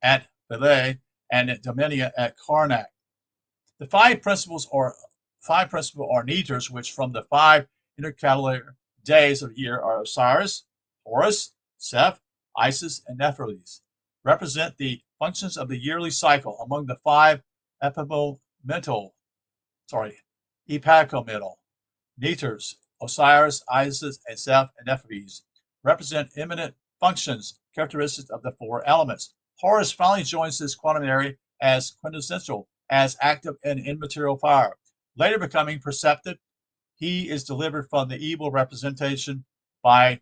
at Philae, and at Domenia at Karnak. The five principal ornithers, which from the 5 intercalary days of the year are Osiris, Horus, Seth, Isis, and Nephthys, represent the functions of the yearly cycle. Among the 5 epacometal nethers, Osiris, Isis, and Seth, and Nephthys, represent eminent functions characteristics of the 4 elements. Horus finally joins this quaternary as quintessential, as active and immaterial fire. Later becoming perceptive, he is delivered from the evil representation by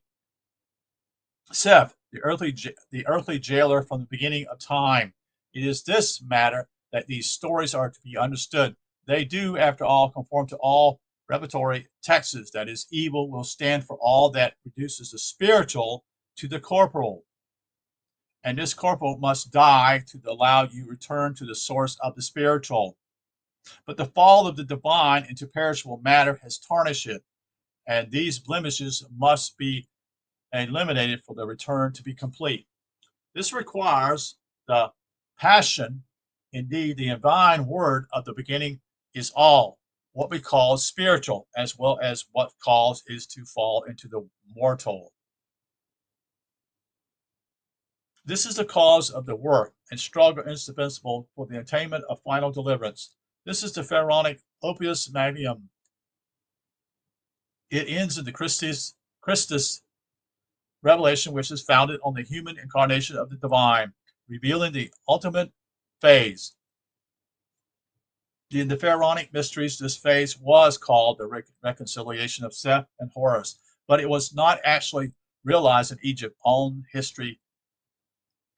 Seth, the earthly jailer from the beginning of time. It is this matter that these stories are to be understood. They do, after all, conform to all revelatory texts. That is, evil will stand for all that reduces the spiritual to the corporal. And this corporal must die to allow you return to the source of the spiritual. But the fall of the divine into perishable matter has tarnished it, and these blemishes must be eliminated for the return to be complete. This requires the passion. Indeed, the divine word of the beginning is all, what we call spiritual, as well as what cause is to fall into the mortal. This is the cause of the work and struggle indispensable for the attainment of final deliverance. This is the pharaonic opus magnum. It ends in the Christus revelation, which is founded on the human incarnation of the divine, revealing the ultimate phase. In the pharaonic mysteries, this phase was called the reconciliation of Seth and Horus, but it was not actually realized in Egypt on history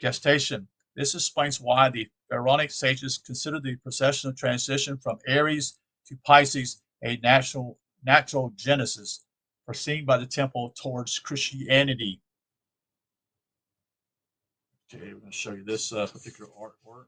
gestation. This explains why the pharaonic sages considered the processional transition from Aries to Pisces a natural genesis, foreseen by the temple towards Christianity. Okay, I'm going to show you this particular artwork.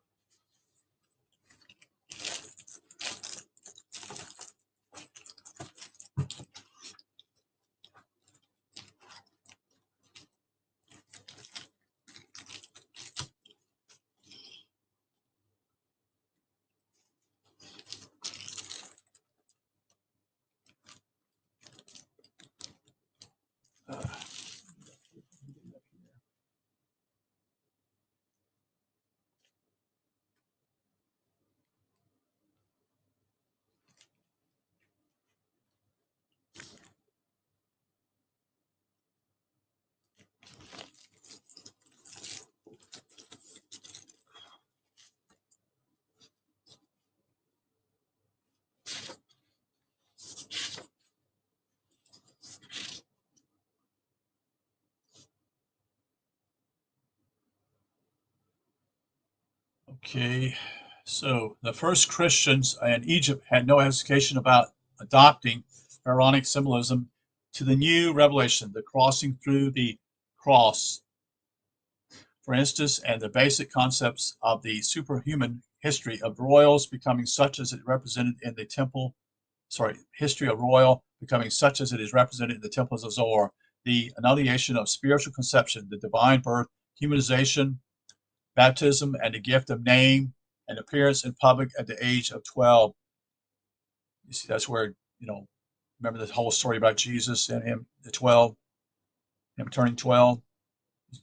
Okay, so the first Christians in Egypt had no hesitation about adopting pharaonic symbolism to the new revelation, the crossing through the cross, for instance, and the basic concepts of the superhuman history of royals becoming such as it represented in the temple. History of royal becoming such as it is represented in the temples of Zoar. The annunciation of spiritual conception, the divine birth, humanization, baptism, and the gift of name and appearance in public at the age of 12. You see, that's where, remember the whole story about Jesus and him at 12, him turning 12.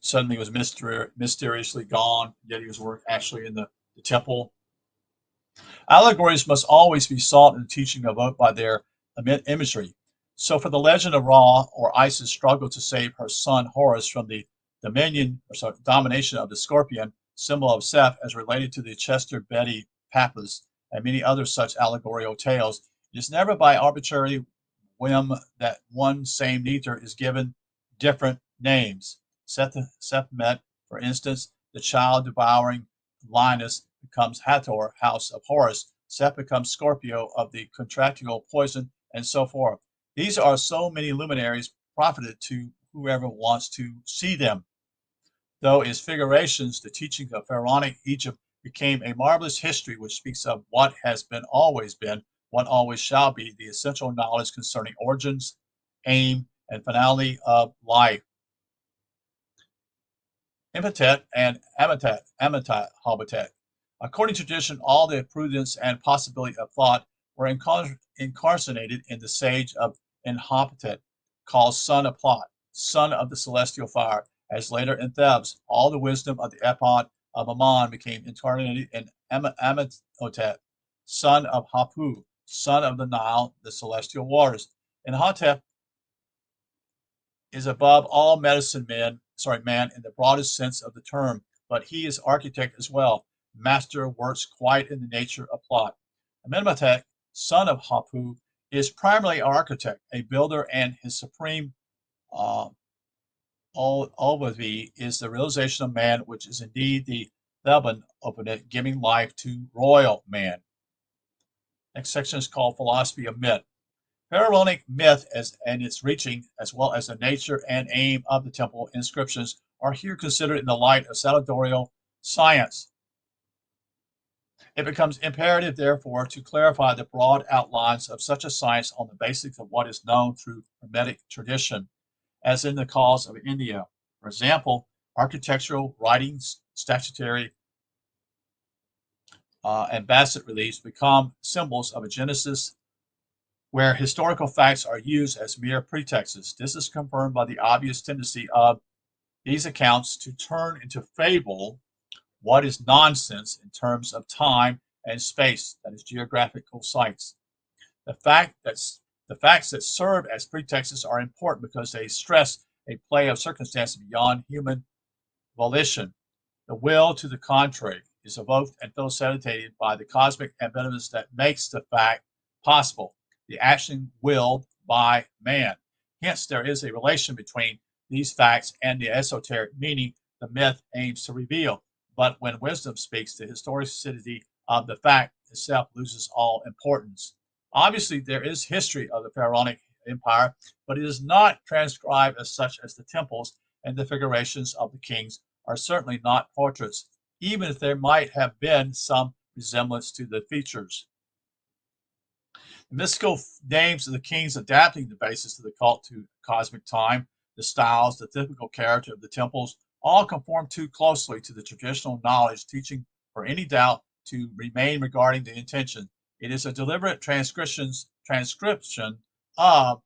Suddenly was mysteriously gone, yet he was actually in the temple. Allegories must always be sought in the teaching evoked by their imagery. So for the legend of Ra, or Isis' struggle to save her son Horus from the domination of the scorpion, symbol of Seth, as related to the Chester Betty Pappas and many other such allegorical tales, it is never by arbitrary whim that one same neither is given different names. Sephmet, for instance, the child-devouring lioness becomes Hathor, house of Horus. Seth becomes Scorpio of the contractile poison, and so forth. These are so many luminaries profited to whoever wants to see them. Though as figurations, the teaching of Pharaonic Egypt became a marvelous history which speaks of what has been, what always shall be, the essential knowledge concerning origins, aim, and finality of life. Imhotep and Amenhotep. According to tradition, all the prudence and possibility of thought were incarnated in the sage of Imhotep, called son of Plot, son of the celestial fire. As later in Thebes, all the wisdom of the epoch of Ammon became incarnated in Amenhotep, son of Hapu, son of the Nile, the celestial waters. Imhotep is above all man in the broadest sense of the term, but he is architect as well. Master works quite in the nature of plot. Amenhotep, son of Hapu, is primarily an architect, a builder, and his supreme obavy is the realization of man, which is indeed the Theban opponent, giving life to royal man. Next section is called Philosophy of Myth. Pharaonic myth and its reaching, as well as the nature and aim of the temple inscriptions, are here considered in the light of sartorial science. It becomes imperative, therefore, to clarify the broad outlines of such a science on the basis of what is known through Hermetic tradition, as in the cause of India. For example, architectural writings, statuary, and bas reliefs become symbols of a genesis where historical facts are used as mere pretexts. This is confirmed by the obvious tendency of these accounts to turn into fable what is nonsense in terms of time and space, that is, geographical sites. The facts that serve as pretexts are important because they stress a play of circumstances beyond human volition. The will to the contrary is evoked and facilitated by the cosmic ambivalence that makes the fact possible, the action willed by man. Hence, there is a relation between these facts and the esoteric meaning the myth aims to reveal. But when wisdom speaks, the historicity of the fact itself loses all importance. Obviously, there is history of the Pharaonic Empire, but it is not transcribed as such as the temples, and the figurations of the kings are certainly not portraits, even if there might have been some resemblance to the features. The mystical names of the kings adapting the basis of the cult to cosmic time, the styles, the typical character of the temples, all conform too closely to the traditional knowledge teaching for any doubt to remain regarding the intention. It is a deliberate transcription of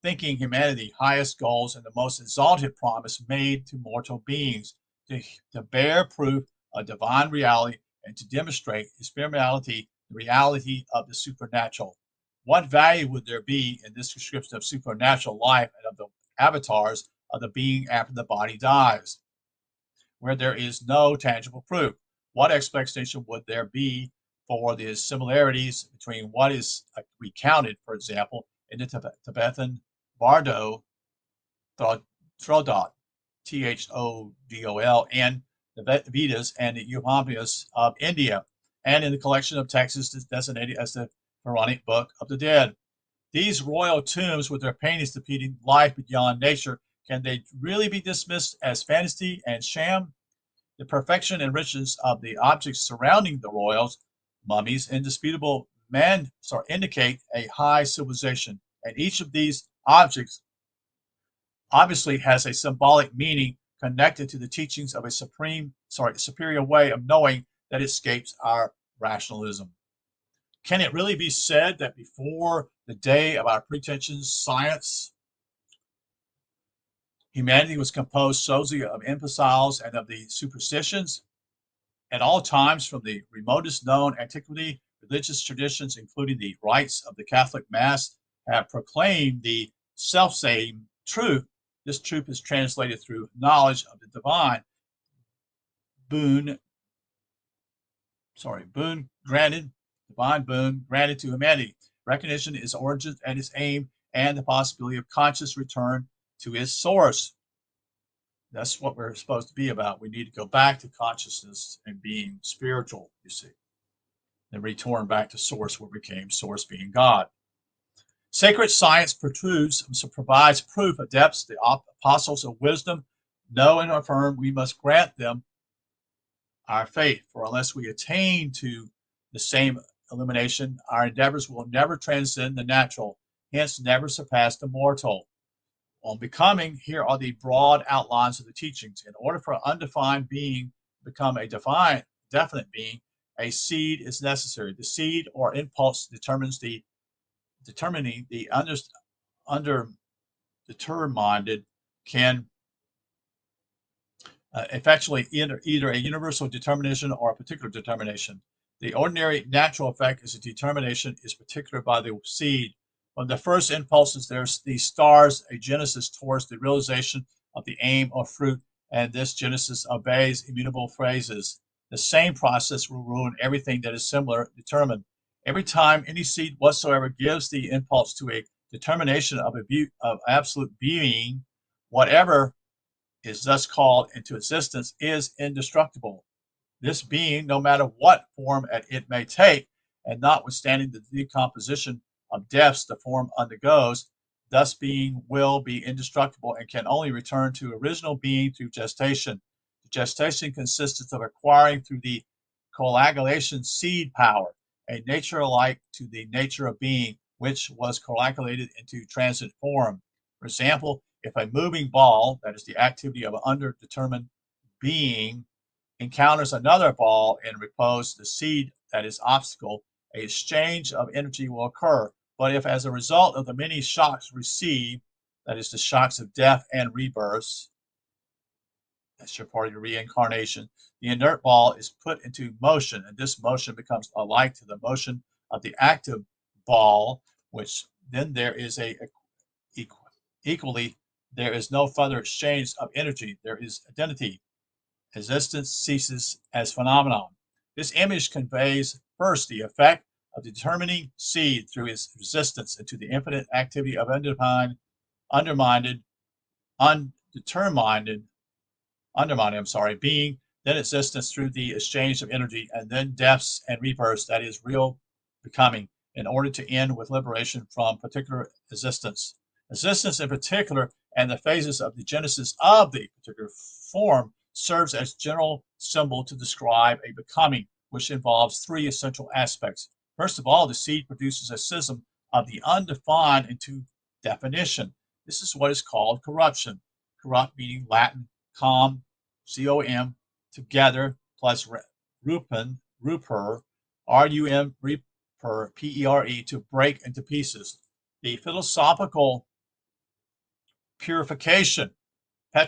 thinking humanity highest goals and the most exalted promise made to mortal beings, to bear proof of divine reality and to demonstrate experimentally the reality of the supernatural. What value would there be in this description of supernatural life and of the avatars of the being after the body dies, where there is no tangible proof? What explanation would there be for the similarities between what is recounted, for example, in the Tibetan Bardo Thodol, Thodol, and the Vedas and the Upanishads of India, and in the collection of texts designated as the Pharaonic Book of the Dead? These royal tombs with their paintings depicting life beyond nature, can they really be dismissed as fantasy and sham? The perfection and richness of the objects surrounding the royals, mummies, indicate a high civilization, and each of these objects obviously has a symbolic meaning connected to the teachings of a superior way of knowing that escapes our rationalism. Can it really be said that before the day of our pretentious science, humanity was composed solely of imbeciles and of the superstitions? At all times, from the remotest known antiquity, religious traditions, including the rites of the Catholic Mass, have proclaimed the self-same truth. This truth is translated through knowledge of the divine boon divine boon granted to humanity. Recognition is origin and its aim, and the possibility of conscious return to its source. That's what we're supposed to be about. We need to go back to consciousness and being spiritual, you see, and return back to source, where we became source being God. Sacred science provides proof of depths the apostles of wisdom know and affirm. We must grant them our faith, for unless we attain to the same illumination, our endeavors will never transcend the natural, hence never surpass the mortal. On becoming, here are the broad outlines of the teachings. In order for an undefined being to become a definite being, a seed is necessary. The seed or impulse determining the underdetermined can effectually either a universal determination or a particular determination. The ordinary natural effect is a determination is particular by the seed. From the first impulses, there's the stars, a genesis towards the realization of the aim or fruit, and this genesis obeys immutable phases. The same process will ruin everything that is similar, determined. Every time any seed whatsoever gives the impulse to a determination of absolute being, whatever is thus called into existence is indestructible. This being, no matter what form it may take, and notwithstanding the decomposition of deaths the form undergoes, thus being will be indestructible and can only return to original being through gestation. Gestation consists of acquiring through the coagulation seed power, a nature like to the nature of being, which was coagulated into transient form. For example, if a moving ball, that is the activity of an underdetermined being, encounters another ball in repose, the seed, that is obstacle, an exchange of energy will occur. But if as a result of the many shocks received, that is the shocks of death and rebirths, that's your part of your reincarnation, the inert ball is put into motion, and this motion becomes alike to the motion of the active ball, which then there is equally, there is no further exchange of energy. There is identity. Existence ceases as phenomenon. This image conveys first the effect of the determining seed through its resistance into the infinite activity of undermined being, then existence through the exchange of energy, and then deaths and rebirths, that is real becoming, in order to end with liberation from particular existence. Existence in particular and the phases of the genesis of the particular form serves as general symbol to describe a becoming which involves three essential aspects. First of all, the seed produces a schism of the undefined into definition. This is what is called corruption. Corrupt meaning Latin com, C-O-M, together, plus rupen, ruper, R-U-M, reper, P-E-R-E, to break into pieces. The philosophical petrification, I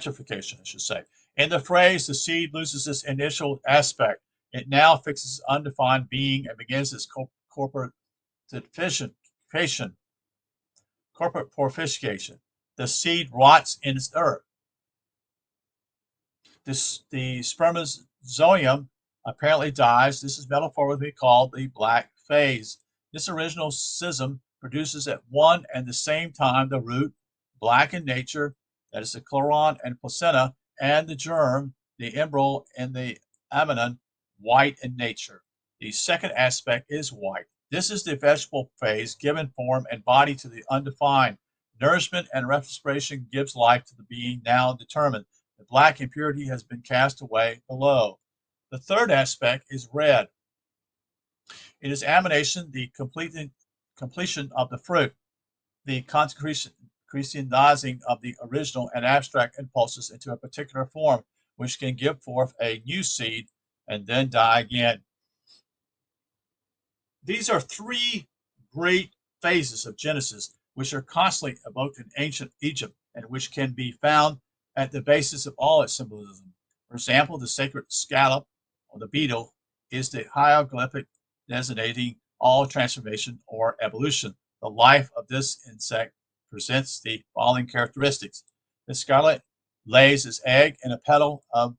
should say. In the phrase, the seed loses its initial aspect. It now fixes undefined being and begins its corporate purification. The seed rots in its earth. The spermatozoon apparently dies. This is metaphorically called the black phase. This original schism produces at one and the same time the root, black in nature, that is the chloron and placenta, and the germ, the embryo and the amnion, white in nature. The second aspect is white. This is the vegetable phase, given form and body to the undefined. Nourishment and respiration gives life to the being now determined. The black impurity has been cast away below. The third aspect is red. It is amination, the completion of the fruit, the concretizing of the original and abstract impulses into a particular form, which can give forth a new seed and then die again. These are three great phases of Genesis, which are constantly evoked in ancient Egypt and which can be found at the basis of all its symbolism. For example, the sacred scallop, or the beetle, is the hieroglyphic designating all transformation or evolution. The life of this insect presents the following characteristics. The scarlet lays its egg in a pellet of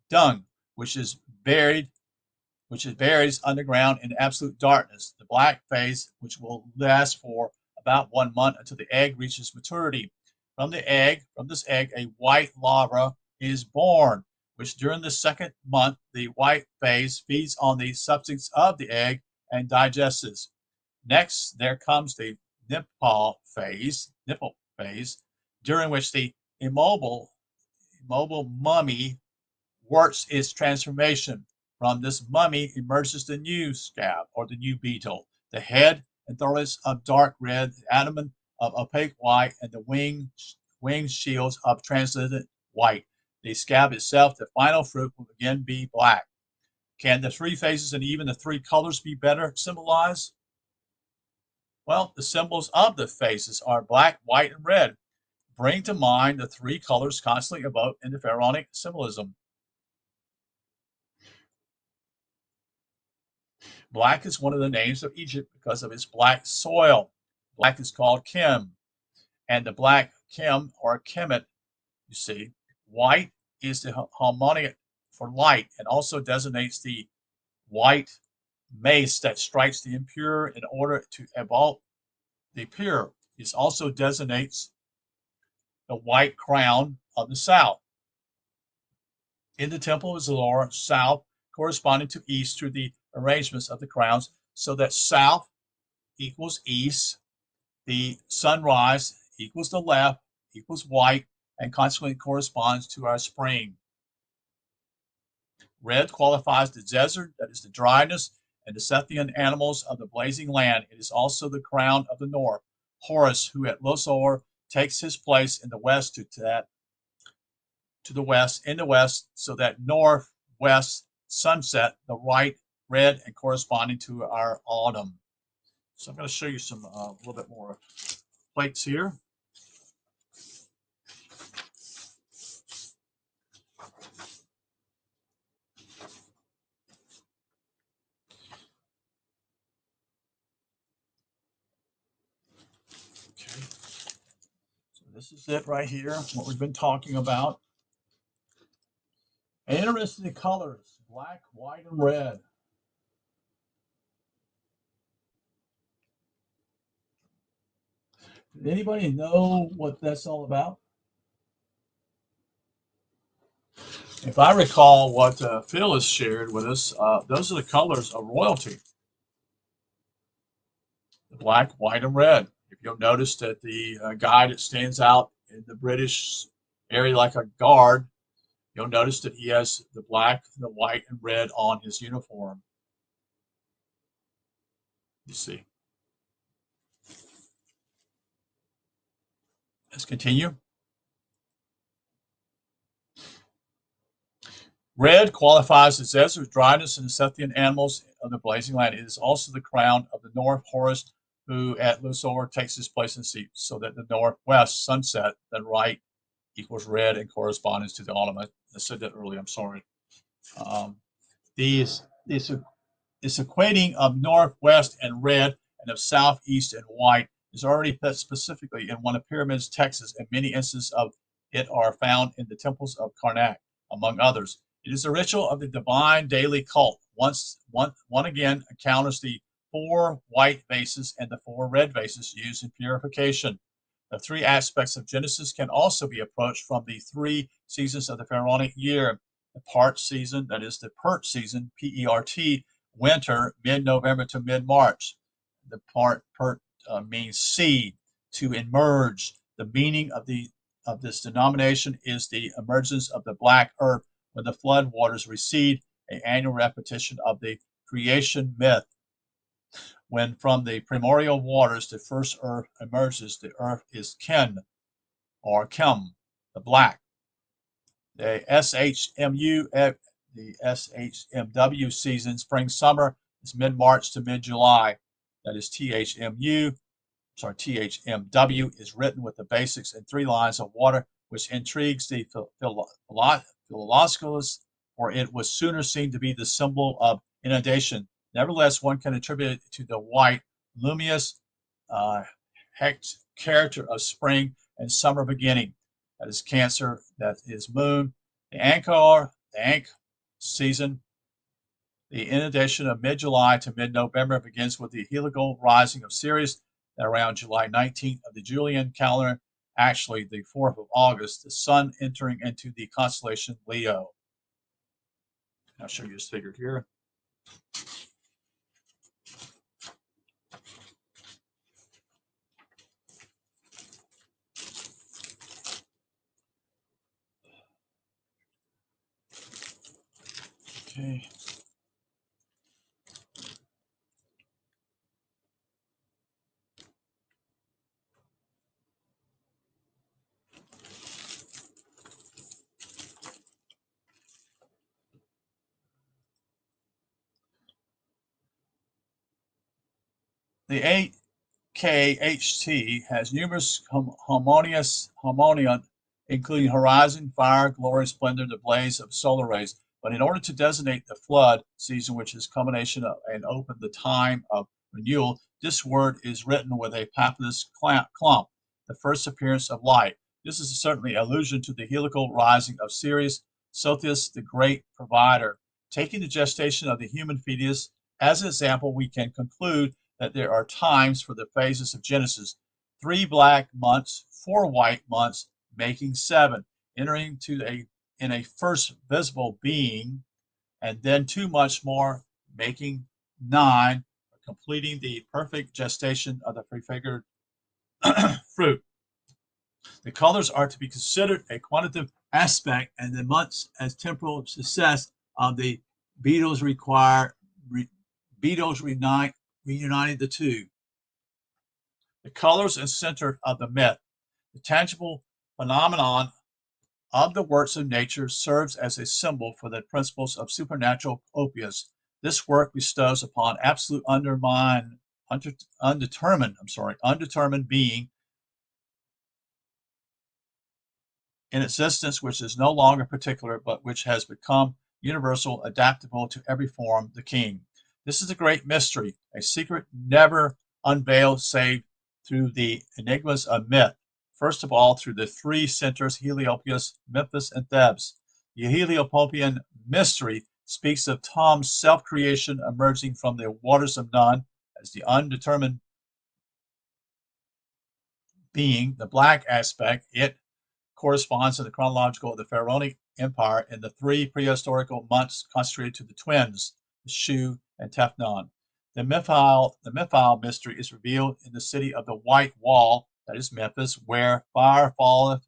dung, which buries underground in absolute darkness. The black phase, which will last for about 1 month until the egg reaches maturity. From this egg, a white larva is born, which during the second month, the white phase feeds on the substance of the egg and digests. Next, there comes the nipple phase, during which the immobile mummy works its transformation. From this mummy emerges the new scab, or the new beetle, the head and thorax of dark red, the abdomen of opaque white, and the wing shields of translucent white. The scab itself, the final fruit, will again be black. Can the three phases and even the three colors be better symbolized? Well, the symbols of the phases are black, white, and red. Bring to mind the three colors constantly evoked in the pharaonic symbolism. Black is one of the names of Egypt because of its black soil. Black is called Kim, and the black Kim or Kemet, you see. White is the harmonic for light and also designates the white mace that strikes the impure in order to evoke the pure. It also designates the white crown of the south. In the temple is the lower south, corresponding to east through the arrangements of the crowns, so that south equals east, the sunrise equals the left, equals white, and consequently corresponds to our spring. Red qualifies the desert, that is the dryness, and the Scythian animals of the blazing land. It is also the crown of the north. Horus, who at Luxor takes his place in the west in the west, so that northwest sunset, the right red and corresponding to our autumn. So I'm going to show you some a little bit more plates here. Okay, so this is it right here, what we've been talking about. Interesting colors, black, white, and red. Did anybody know what that's all about? If I recall what Phil has shared with us, those are the colors of royalty. The black, white, and red. If you'll notice that the guy that stands out in the British area like a guard, you'll notice that he has the black, the white, and red on his uniform. You see. Let's continue. Red qualifies as desert, dryness, and the Scythian animals of the blazing land. It is also the crown of the north, Horus, who at Luxor takes his place in sea, so that the northwest sunset, the right, equals red and corresponds to the autumn. I said that earlier, I'm sorry. This equating of northwest and red and of southeast and white is already put specifically in one of Pyramid's texts, and many instances of it are found in the temples of Karnak, among others. It is a ritual of the divine daily cult. One again encounters the 4 white vases and the 4 red vases used in purification. The 3 aspects of Genesis can also be approached from the 3 seasons of the pharaonic year. The part season, that is the pert season, P-E-R-T, winter, mid-November to mid-March. The part pert means seed, to emerge. The meaning of the of this denomination is the emergence of the black earth when the flood waters recede, an annual repetition of the creation myth. When from the primordial waters the first earth emerges, the earth is Ken, or Kem, the black. The SHMW season, spring, summer, is mid-March to mid-July. That is THMW is written with the basics in 3 lines of water, which intrigues the philologists, for it was sooner seen to be the symbol of inundation. Nevertheless, one can attribute it to the white, luminous character of spring and summer beginning. That is Cancer, that is moon. The Ankh season, the inundation of mid-July to mid-November, begins with the heliacal rising of Sirius around July 19th of the Julian calendar, actually the 4th of August, the sun entering into the constellation Leo. I'll show you this figure here. Okay. The AKHT has numerous harmonia, including horizon, fire, glory, splendor, the blaze of solar rays. But in order to designate the flood season, which is culmination of and open the time of renewal, this word is written with a papyrus clump, the first appearance of light. This is certainly allusion to the heliacal rising of Sirius, Sothis, the great provider. Taking the gestation of the human fetus as an example, we can conclude that there are times for the phases of Genesis: 3 black months, 4 white months, making 7, entering in a first visible being, and then 2 much more, making 9, completing the perfect gestation of the prefigured fruit. The colors are to be considered a quantitative aspect, and the months as temporal success of the beetles reunited the two. The colors and center of the myth. The tangible phenomenon of the works of nature serves as a symbol for the principles of supernatural opus. This work bestows upon absolute undetermined being in existence, which is no longer particular, but which has become universal, adaptable to every form, the king. This is a great mystery, a secret never unveiled save through the enigmas of myth. First of all, through the 3 centers, Heliopolis, Memphis, and Thebes. The Heliopopian mystery speaks of Tom's self-creation emerging from the waters of none as the undetermined being. The black aspect, it corresponds to the chronological of the Pharaonic Empire in the 3 prehistorical months consecrated to the twins, the Shu and Tefnon. The Memphile mystery is revealed in the city of the White Wall, that is Memphis, where fire falleth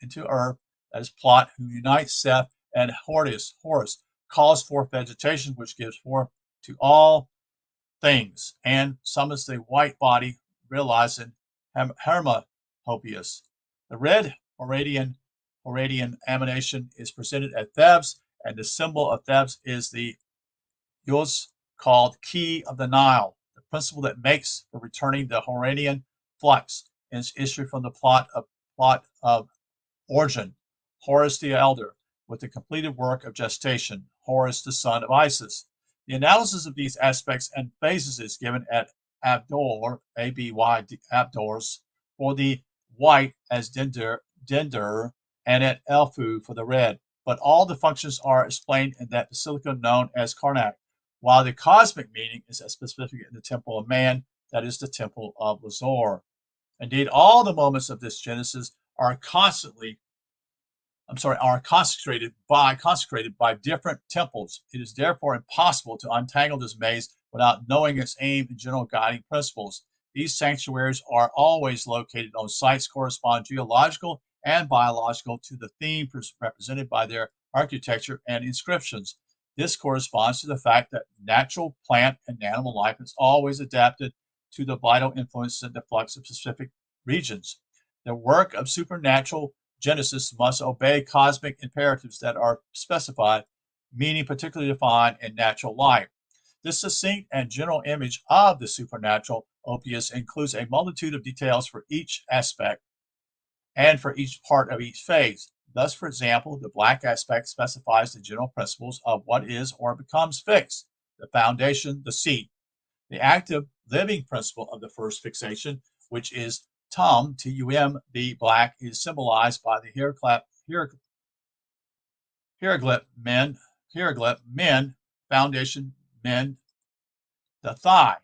into earth, that is Plot, who unites Seth and Horus, calls forth vegetation, which gives forth to all things, and summons the white body, realizing Hermopoeus. The red Horadian emanation is presented at Thebes, and the symbol of Thebes is the Yuz, called Key of the Nile, the principle that makes for returning the Horadian flux, and is issued from the plot of Origin, Horus the Elder, with the completed work of gestation, Horus the son of Isis. The analysis of these aspects and phases is given at Abdor, A-B-Y, Abdors, for the white as Dinder, and at Elfu for the red. But all the functions are explained in that basilica known as Karnak, while the cosmic meaning is as specific in the temple of man, that is the temple of Lazor. Indeed, all the moments of this Genesis are consecrated by different temples. It is therefore impossible to untangle this maze without knowing its aim and general guiding principles. These sanctuaries are always located on sites corresponding geological and biological to the theme represented by their architecture and inscriptions. This corresponds to the fact that natural plant and animal life is always adapted to the vital influence and the flux of specific regions. The work of supernatural Genesis must obey cosmic imperatives that are specified, meaning particularly defined in natural life. This succinct and general image of the supernatural opus includes a multitude of details for each aspect and for each part of each phase. Thus, for example, the black aspect specifies the general principles of what is or becomes fixed, the foundation, the seat. The active living principle of the first fixation, which is Tum, T-U-M, the black, is symbolized by the hieroglyph men, foundation, men, the thigh,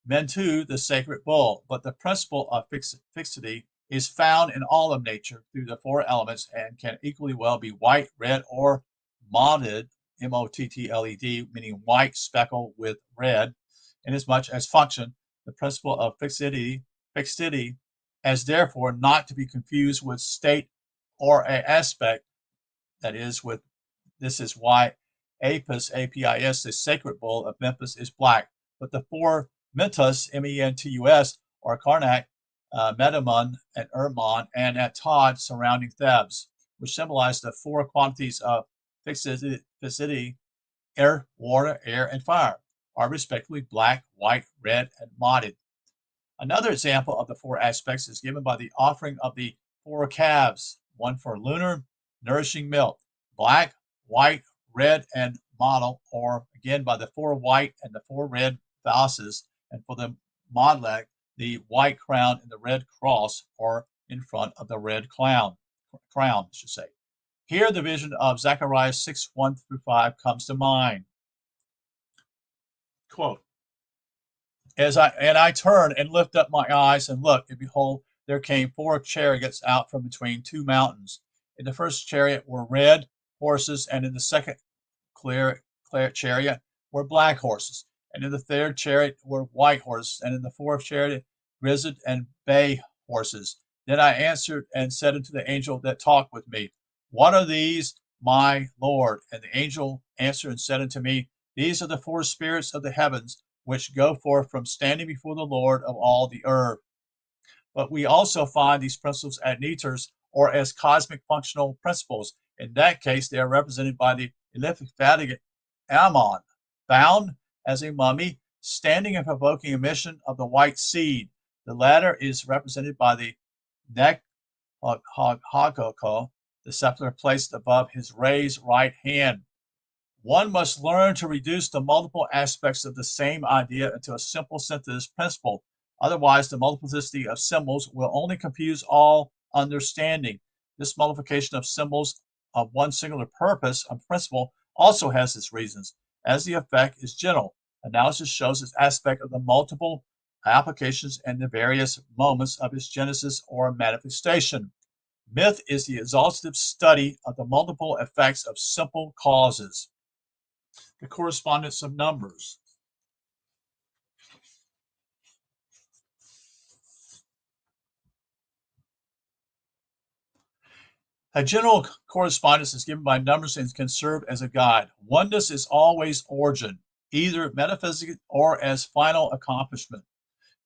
men too, the sacred bull. But the principle of fixity is found in all of nature through the four elements and can equally well be white, red, or mottled, M-O-T-T-L-E-D, meaning white speckled with red, inasmuch as function, the principle of fixity, as therefore not to be confused with state or a aspect, that is, with this is why Apis, A-P-I-S, the sacred bull of Memphis, is black. But the four Mentus, M-E-N-T-U-S, are Karnak, Medamon, and Ermon, and Atad surrounding Thebes, which symbolize the four quantities of fixity, air, water, air, and fire, are respectively black, white, red, and mottled. Another example of the four aspects is given by the offering of the four calves, one for lunar, nourishing milk, black, white, red, and mottled, or again by the four white and the four red vases, and for the modlag, the white crown and the red cross, or in front of the red crown, I should say. Here the vision of Zechariah 6:1-5 comes to mind. Quote, I turned and lifted up my eyes and looked, and behold, there came four chariots out from between two mountains. In the first chariot were red horses, and in the second clear chariot were black horses, and in the third chariot were white horses, and in the fourth chariot grizzled and bay horses. Then I answered and said unto the angel that talked with me, what are these, my Lord? And the angel answered and said unto me, these are the four spirits of the heavens, which go forth from standing before the Lord of all the earth. But we also find these principles as neters, or as cosmic functional principles. In that case, they are represented by the elliptic Ammon, bound as a mummy, standing and provoking emission of the white seed. The latter is represented by the neck Hagoko, the scepter placed above his raised right hand. One must learn to reduce the multiple aspects of the same idea into a simple synthesis principle. Otherwise, the multiplicity of symbols will only confuse all understanding. This multiplication of symbols of one singular purpose and principle also has its reasons. As the effect is general, analysis shows its aspect of the multiple applications and the various moments of its genesis or manifestation. Myth is the exhaustive study of the multiple effects of simple causes. The correspondence of numbers. A general correspondence is given by numbers and can serve as a guide. Oneness is always origin, either metaphysical or as final accomplishment.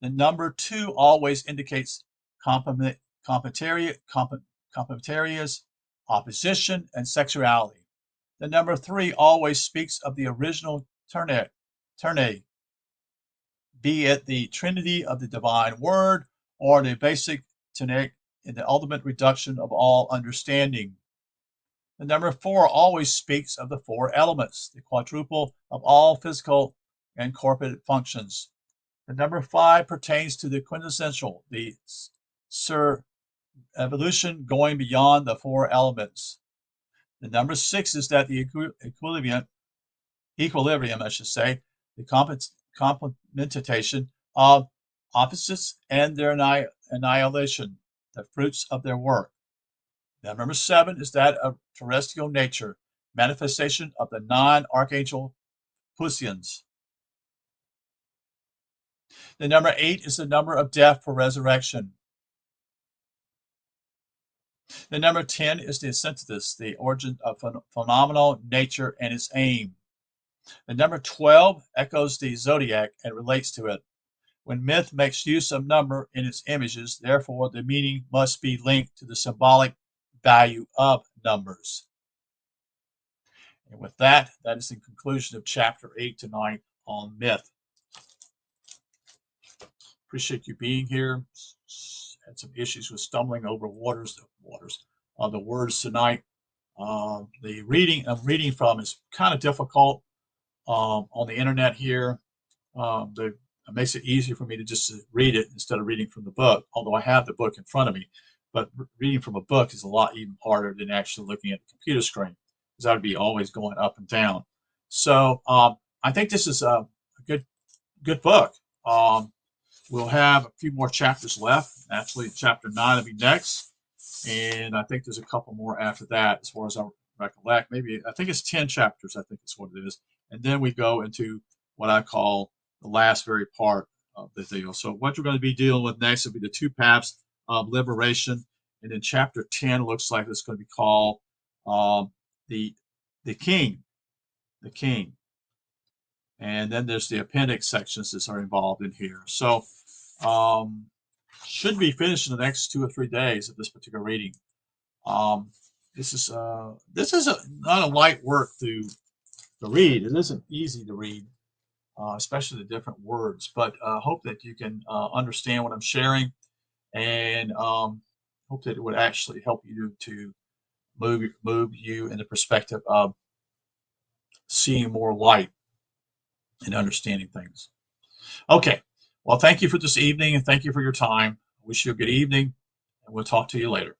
The number 2 always indicates complementarious, opposition, and sexuality. The number 3 always speaks of the original Terne, be it the Trinity of the divine word or the basic Tene in the ultimate reduction of all understanding. The number 4 always speaks of the 4 elements, the quadruple of all physical and corporate functions. The number 5 pertains to the quintessential, the evolution going beyond the 4 elements. The number 6 is that the equilibrium, I should say, the complementation of opposites and their annihilation, the fruits of their work. Now, number 7 is that of terrestrial nature, manifestation of the 9 archangel Pusians. The number 8 is the number of death for resurrection. The number 10 is the synthesis, the origin of phenomenal nature and its aim. The number 12 echoes the zodiac and relates to it. When myth makes use of number in its images, therefore the meaning must be linked to the symbolic value of numbers. And with that, that is the conclusion of chapter 8 tonight on myth. Appreciate you being here. Had some issues with stumbling over the words tonight. The reading I'm reading from is kind of difficult on the internet here. It makes it easier for me to just read it instead of reading from the book, although I have the book in front of me. But reading from a book is a lot even harder than actually looking at the computer screen, because I would be always going up and down. So I think this is a good book. We'll have a few more chapters left. Actually, chapter 9 will be next. And I think there's a couple more after that, as far as I recollect. Maybe, I think it's 10 chapters, I think is what it is. And then we go into what I call the last very part of the deal. So what you're going to be dealing with next will be the two paths of liberation. And then chapter 10 looks like it's going to be called the king. The king. And then there's the appendix sections that are involved in here. So should be finished in the next 2 or 3 days of this particular reading. This is not a light work to read. It isn't easy to read, especially the different words. But hope that you can understand what I'm sharing, and hope that it would actually help you to move you in the perspective of seeing more light and understanding things. Okay. Well, thank you for this evening, and thank you for your time. I wish you a good evening, and we'll talk to you later.